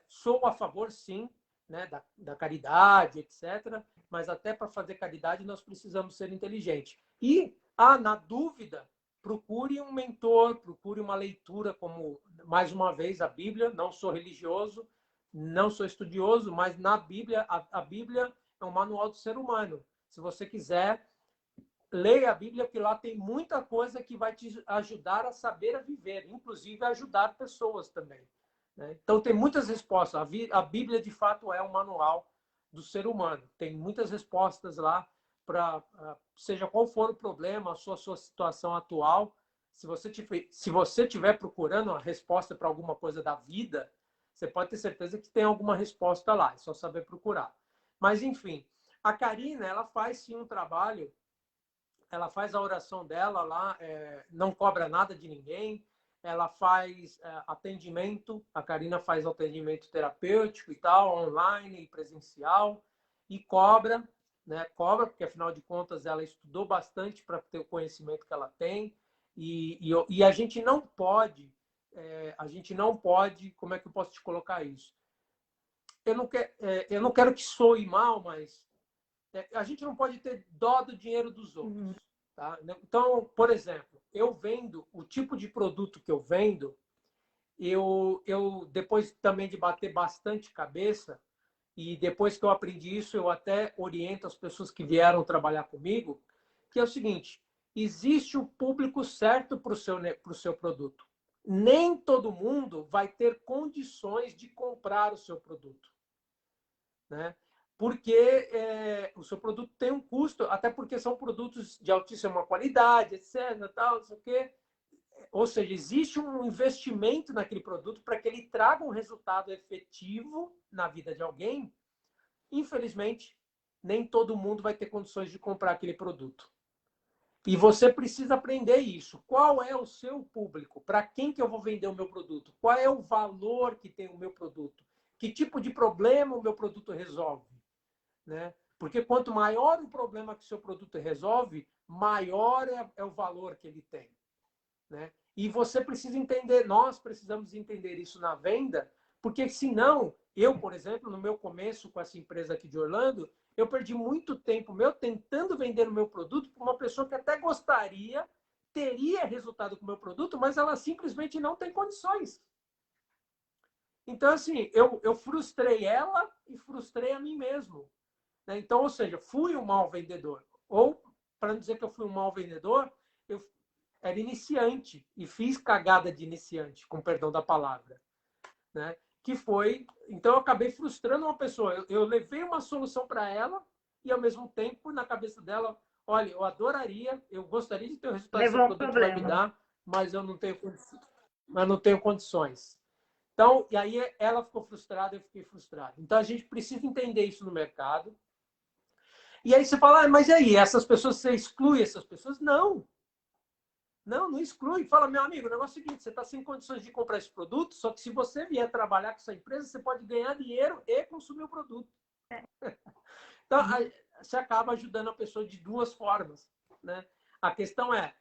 Sou a favor, sim, né, da caridade, etc. Mas até para fazer caridade nós precisamos ser inteligentes. E, na dúvida, procure um mentor, procure uma leitura, como, mais uma vez, a Bíblia. Não sou religioso, não sou estudioso, mas na Bíblia, a Bíblia é um manual do ser humano. Se você quiser, leia a Bíblia, que lá tem muita coisa que vai te ajudar a saber a viver, inclusive a ajudar pessoas também, né? Então, tem muitas respostas. A Bíblia, de fato, é um manual do ser humano. Tem muitas respostas lá seja qual for o problema, a sua situação atual. Se você estiver procurando uma resposta para alguma coisa da vida, você pode ter certeza que tem alguma resposta lá, é só saber procurar. Mas, enfim, a Karina, ela faz sim um trabalho, ela faz a oração dela lá, não cobra nada de ninguém, ela faz atendimento, a Karina faz atendimento terapêutico e tal, online e presencial, e cobra, né? Cobra, porque afinal de contas ela estudou bastante para ter o conhecimento que ela tem, e a gente não pode, como é que eu posso te colocar isso? Eu não quero que soe mal, mas a gente não pode ter dó do dinheiro dos outros. Tá? Então, por exemplo, eu vendo o tipo de produto que eu vendo, eu depois também de bater bastante cabeça, e depois que eu aprendi isso, eu até oriento as pessoas que vieram trabalhar comigo, que é o seguinte: existe o público certo para o seu produto. Nem todo mundo vai ter condições de comprar o seu produto, né? Porque o seu produto tem um custo, até porque são produtos de altíssima qualidade, etc. Tal, não sei o quê. Ou seja, existe um investimento naquele produto para que ele traga um resultado efetivo na vida de alguém. Infelizmente, nem todo mundo vai ter condições de comprar aquele produto. E você precisa aprender isso. Qual é o seu público? Para quem que eu vou vender o meu produto? Qual é o valor que tem o meu produto? Que tipo de problema o meu produto resolve? Né? Porque quanto maior o problema que o seu produto resolve, maior é o valor que ele tem. Né? E você precisa entender, nós precisamos entender isso na venda, porque senão, eu, por exemplo, no meu começo com essa empresa aqui de Orlando, eu perdi muito tempo meu tentando vender o meu produto para uma pessoa que até gostaria, teria resultado com o meu produto, mas ela simplesmente não tem condições. Então, assim, eu frustrei ela e frustrei a mim mesmo. Né? Então, ou seja, fui um mau vendedor. Ou, para não dizer que eu fui um mau vendedor, eu era iniciante e fiz cagada de iniciante, com perdão da palavra. Né? Que foi... Então, eu acabei frustrando uma pessoa. Eu levei uma solução para ela e, ao mesmo tempo, na cabeça dela, olha, eu adoraria, eu gostaria de ter o resultado que esse produto vai me dar, mas eu não tenho condições. Então, e aí ela ficou frustrada, eu fiquei frustrado. Então, a gente precisa entender isso no mercado. E aí você fala, mas e aí, essas pessoas, você exclui essas pessoas? Não. Não exclui. Fala, meu amigo, o negócio é o seguinte, você está sem condições de comprar esse produto, só que se você vier trabalhar com essa empresa, você pode ganhar dinheiro e consumir o produto. Então, você acaba ajudando a pessoa de duas formas. Né? A questão é,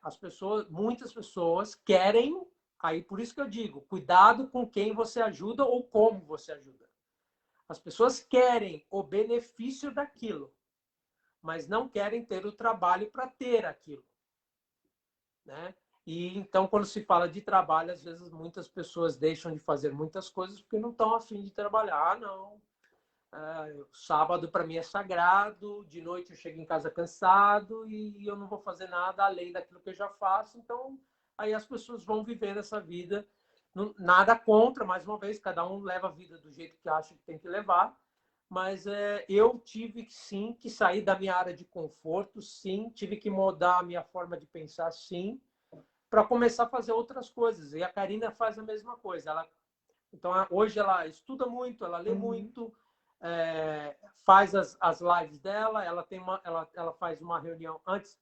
muitas pessoas querem, aí por isso que eu digo, cuidado com quem você ajuda ou como você ajuda. As pessoas querem o benefício daquilo, mas não querem ter o trabalho para ter aquilo. Né? E então, quando se fala de trabalho, às vezes muitas pessoas deixam de fazer muitas coisas porque não estão a fim de trabalhar. Não. Sábado para mim é sagrado, de noite eu chego em casa cansado e eu não vou fazer nada além daquilo que eu já faço. Então, aí as pessoas vão viver essa vida. Nada contra, mais uma vez, cada um leva a vida do jeito que acha que tem que levar. Mas eu tive, sim, que sair da minha área de conforto, sim. Tive que mudar a minha forma de pensar, sim, para começar a fazer outras coisas. E a Karina faz a mesma coisa. Então, hoje ela estuda muito, ela lê muito, faz as lives dela, ela faz uma reunião antes,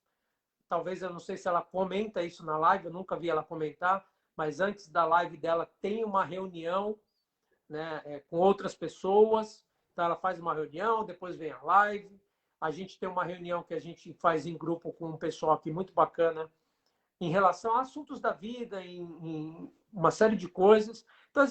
talvez, eu não sei se ela comenta isso na live, eu nunca vi ela comentar, mas antes da live dela tem uma reunião, né, com outras pessoas. Então, ela faz uma reunião, depois vem a live. A gente tem uma reunião que a gente faz em grupo com um pessoal aqui muito bacana em relação a assuntos da vida, em uma série de coisas. Então,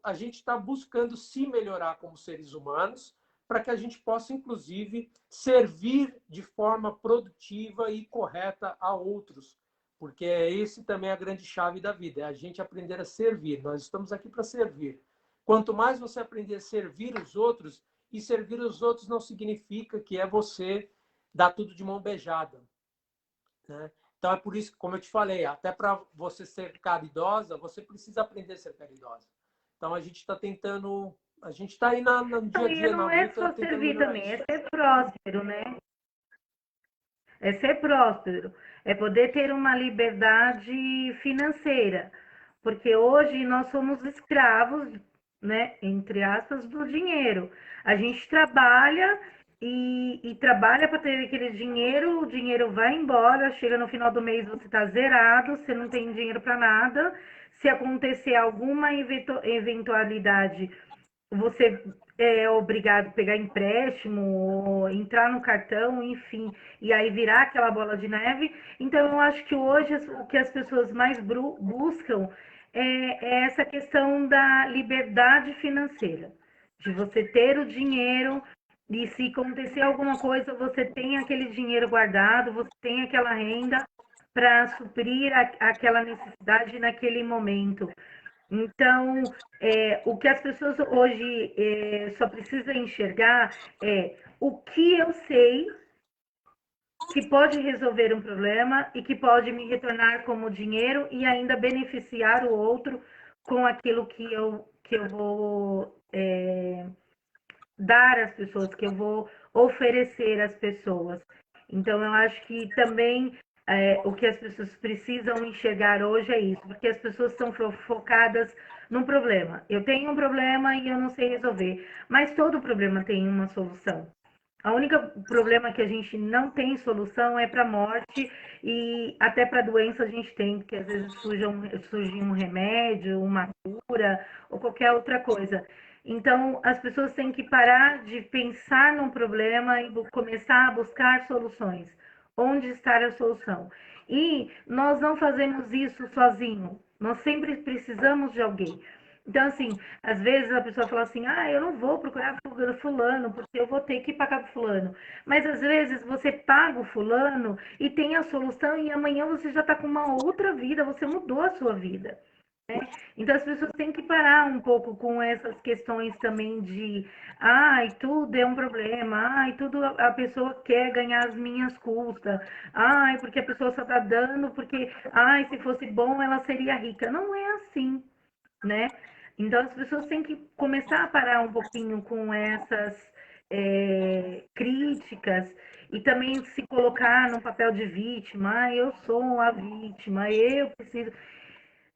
a gente tá buscando se melhorar como seres humanos para que a gente possa, inclusive, servir de forma produtiva e correta a outros. Porque esse também é a grande chave da vida, é a gente aprender a servir. Nós estamos aqui para servir. Quanto mais você aprender a servir os outros, e servir os outros não significa que é você dar tudo de mão beijada. Né? Então, é por isso que, como eu te falei, até para você ser caridosa, você precisa aprender a ser caridosa. Então, a gente está tentando, a gente está aí no dia a dia, não na é luta, só tentando servir melhorar também, isso. é ser próspero, né? é ser próspero, é poder ter uma liberdade financeira, porque hoje nós somos escravos, né, entre aspas, do dinheiro. A gente trabalha e trabalha para ter aquele dinheiro, o dinheiro vai embora, chega no final do mês você está zerado, você não tem dinheiro para nada. Se acontecer alguma eventualidade, você é obrigado a pegar empréstimo, ou entrar no cartão, enfim, e aí virar aquela bola de neve. Então, eu acho que hoje o que as pessoas mais buscam é essa questão da liberdade financeira, de você ter o dinheiro e se acontecer alguma coisa, você tem aquele dinheiro guardado, você tem aquela renda para suprir aquela necessidade naquele momento. Então, o que as pessoas hoje só precisam enxergar é o que eu sei que pode resolver um problema e que pode me retornar como dinheiro e ainda beneficiar o outro com aquilo que eu vou dar às pessoas, que eu vou oferecer às pessoas. Então, eu acho que também o que as pessoas precisam enxergar hoje é isso, porque as pessoas estão focadas num problema. Eu tenho um problema e eu não sei resolver, mas todo problema tem uma solução. O único problema que a gente não tem solução é para a morte e até para doença a gente tem, porque às vezes surge um remédio, uma cura ou qualquer outra coisa. Então, as pessoas têm que parar de pensar num problema e começar a buscar soluções. Onde está a solução? E nós não fazemos isso sozinho. Nós sempre precisamos de alguém. Então, assim, às vezes a pessoa fala assim, eu não vou procurar fulano, porque eu vou ter que pagar pro fulano. Mas às vezes você paga o fulano e tem a solução e amanhã você já está com uma outra vida, você mudou a sua vida. Então as pessoas têm que parar um pouco com essas questões também de tudo é um problema, tudo a pessoa quer ganhar as minhas custas, porque a pessoa só está dando, porque se fosse bom ela seria rica. Não é assim, né? Então as pessoas têm que começar a parar um pouquinho com essas críticas e também se colocar no papel de vítima. Eu sou a vítima, eu preciso.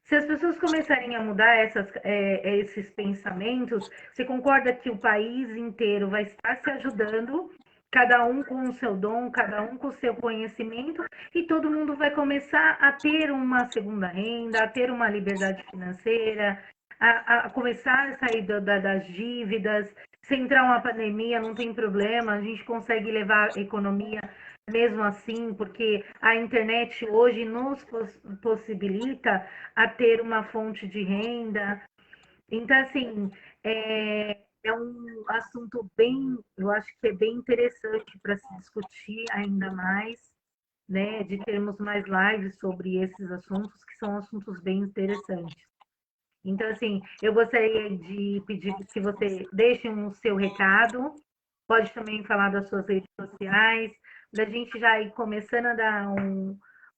Se as pessoas começarem a mudar esses pensamentos, você concorda que o país inteiro vai estar se ajudando, cada um com o seu dom, cada um com o seu conhecimento, e todo mundo vai começar a ter uma segunda renda, a ter uma liberdade financeira, a começar a sair das dívidas. Se entrar uma pandemia, não tem problema, a gente consegue levar a economia mesmo assim, porque a internet hoje nos possibilita a ter uma fonte de renda. Então, assim, é um assunto bem, eu acho que é bem interessante para se discutir ainda mais, né, de termos mais lives sobre esses assuntos, que são assuntos bem interessantes. Então, assim, eu gostaria de pedir que você deixe um seu recado, pode também falar das suas redes sociais, da gente já ir começando a dar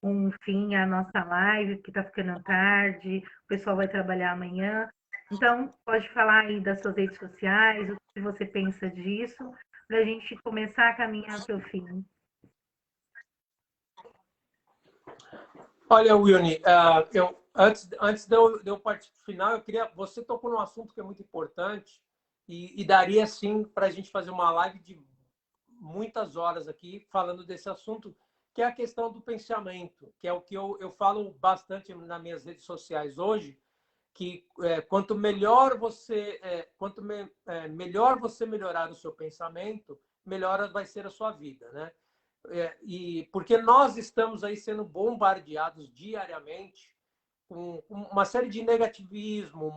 um fim à nossa live, porque está ficando tarde, o pessoal vai trabalhar amanhã. Então, pode falar aí das suas redes sociais, o que você pensa disso, para a gente começar a caminhar para o fim. Olha, Wilne, antes de eu partir para o final, eu queria. Você tocou num assunto que é muito importante e daria, sim, para a gente fazer uma live de muitas horas aqui falando desse assunto, que é a questão do pensamento, que é o que eu falo bastante nas minhas redes sociais hoje, que quanto melhor você melhor você melhorar o seu pensamento, melhor vai ser a sua vida, né? E porque nós estamos aí sendo bombardeados diariamente com uma série de negativismo,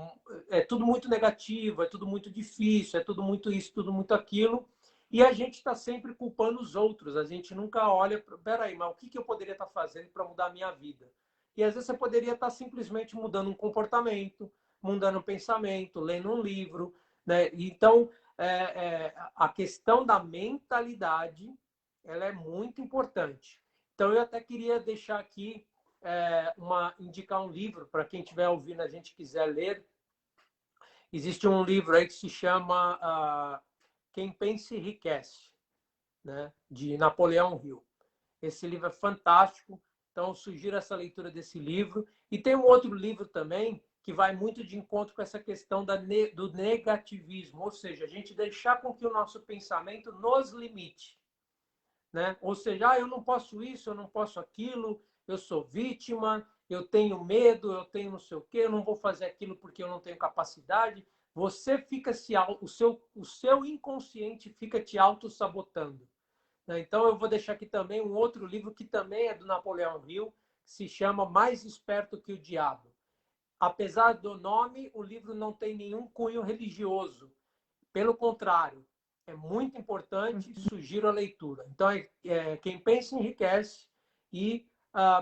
é tudo muito negativo, é tudo muito difícil, é tudo muito isso, tudo muito aquilo, e a gente está sempre culpando os outros, a gente nunca olha, peraí, mas o que eu poderia estar fazendo para mudar a minha vida? E às vezes você poderia estar simplesmente mudando um comportamento, mudando um pensamento, lendo um livro, né? Então, a questão da mentalidade, ela é muito importante. Então, eu até queria deixar aqui indicar um livro para quem estiver ouvindo, a gente quiser ler. Existe um livro aí que se chama Quem Pensa Enriquece, né? De Napoleão Hill. Esse livro é fantástico, então eu sugiro essa leitura desse livro. E tem um outro livro também que vai muito de encontro com essa questão do negativismo, ou seja, a gente deixar com que o nosso pensamento nos limite, né? Ou seja, eu não posso isso, eu não posso aquilo, eu sou vítima, eu tenho medo, eu tenho não sei o quê, eu não vou fazer aquilo porque eu não tenho capacidade. Você fica o seu inconsciente fica te auto-sabotando, né? Então eu vou deixar aqui também um outro livro que também é do Napoleão Hill, que se chama Mais Esperto que o Diabo. Apesar do nome, o livro não tem nenhum cunho religioso. Pelo contrário, é muito importante, sugiro a leitura. Então, Quem Pensa Enriquece e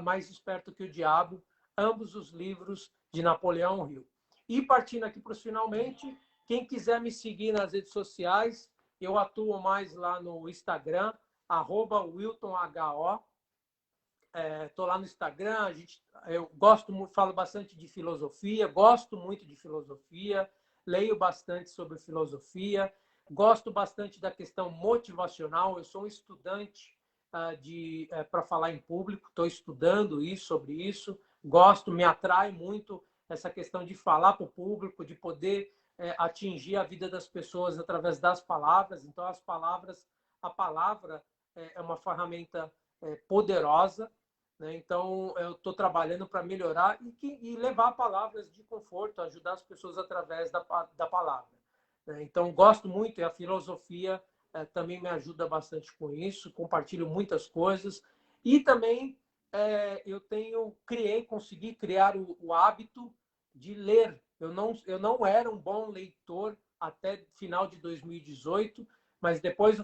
Mais Esperto que o Diabo, ambos os livros de Napoleão Hill. E partindo aqui para os finalmente, quem quiser me seguir nas redes sociais, eu atuo mais lá no Instagram, @WiltonHO. Estou lá no Instagram, eu falo bastante de filosofia, gosto muito de filosofia, leio bastante sobre filosofia, gosto bastante da questão motivacional. Eu sou um estudante para falar em público, estou estudando sobre isso, gosto, me atrai muito essa questão de falar para o público, de poder atingir a vida das pessoas através das palavras. Então, a palavra é uma ferramenta poderosa, né? Então, eu estou trabalhando para melhorar e levar palavras de conforto, ajudar as pessoas através da palavra, né? Então, gosto muito, e a filosofia também me ajuda bastante com isso, compartilho muitas coisas. E também consegui criar o hábito de ler. Eu não era um bom leitor até final de 2018, mas depois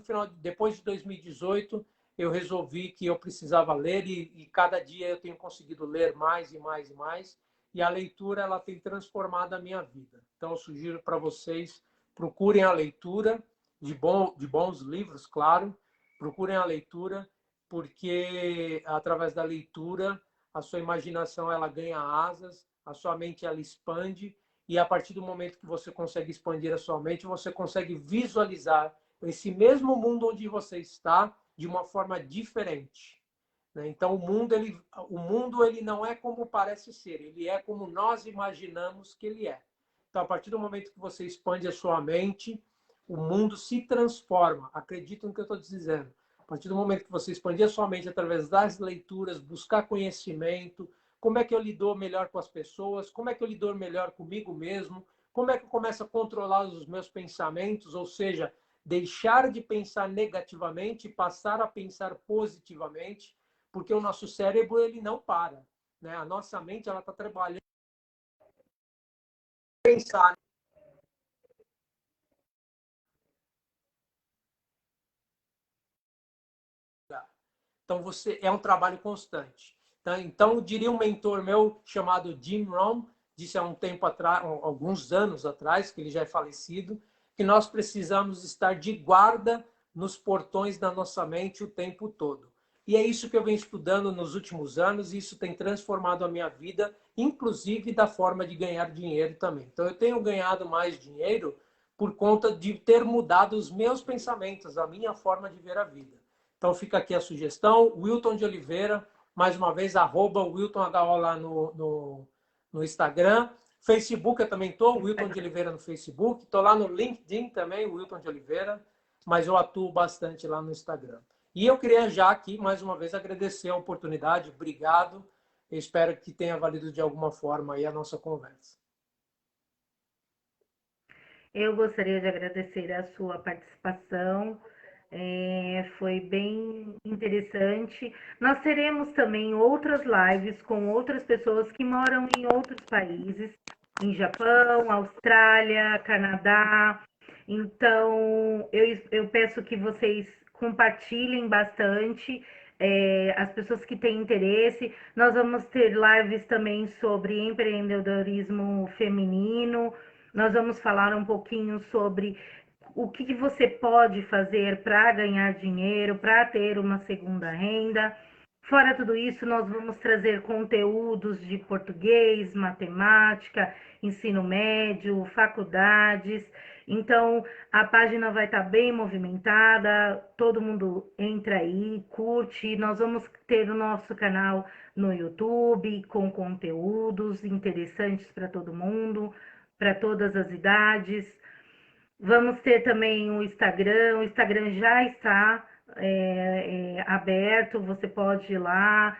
de 2018, eu resolvi que eu precisava ler e cada dia eu tenho conseguido ler mais e mais e mais. E a leitura ela tem transformado a minha vida. Então, eu sugiro para vocês, procurem a leitura de bons livros, claro. Procurem a leitura, porque através da leitura a sua imaginação ela ganha asas, a sua mente ela expande, e a partir do momento que você consegue expandir a sua mente, você consegue visualizar esse mesmo mundo onde você está de uma forma diferente, né? Então, o mundo ele não é como parece ser, ele é como nós imaginamos que ele é. Então, a partir do momento que você expande a sua mente, o mundo se transforma. Acredita no que eu estou dizendo. A partir do momento que você expandir a sua mente através das leituras, buscar conhecimento, como é que eu lido melhor com as pessoas, como é que eu lido melhor comigo mesmo, como é que eu começo a controlar os meus pensamentos, ou seja, deixar de pensar negativamente e passar a pensar positivamente, porque o nosso cérebro ele não para, né? A nossa mente ela está trabalhando para pensar. Então é um trabalho constante. Então eu diria um mentor meu chamado Jim Rohn disse há um tempo atrás, alguns anos atrás, que ele já é falecido, que nós precisamos estar de guarda nos portões da nossa mente o tempo todo. E é isso que eu venho estudando nos últimos anos, e isso tem transformado a minha vida, inclusive da forma de ganhar dinheiro também. Então, eu tenho ganhado mais dinheiro por conta de ter mudado os meus pensamentos, a minha forma de ver a vida. Então, fica aqui a sugestão. Wilton de Oliveira, mais uma vez, @WiltonHO lá no Instagram. Facebook eu também estou, Wilton de Oliveira no Facebook. Estou lá no LinkedIn também, Wilton de Oliveira, mas eu atuo bastante lá no Instagram. E eu queria já aqui, mais uma vez, agradecer a oportunidade. Obrigado. Eu espero que tenha valido de alguma forma aí a nossa conversa. Eu gostaria de agradecer a sua participação. Foi bem interessante. Nós teremos também outras lives com outras pessoas que moram em outros países, em Japão, Austrália, Canadá. Então, eu peço que vocês compartilhem bastante, as pessoas que têm interesse. Nós vamos ter lives também sobre empreendedorismo feminino. Nós vamos falar um pouquinho sobre o que você pode fazer para ganhar dinheiro, para ter uma segunda renda. Fora tudo isso, nós vamos trazer conteúdos de português, matemática, ensino médio, faculdades. Então, a página vai estar bem movimentada, todo mundo entra aí, curte. Nós vamos ter o nosso canal no YouTube com conteúdos interessantes para todo mundo, para todas as idades. Vamos ter também o Instagram já está aberto, você pode ir lá.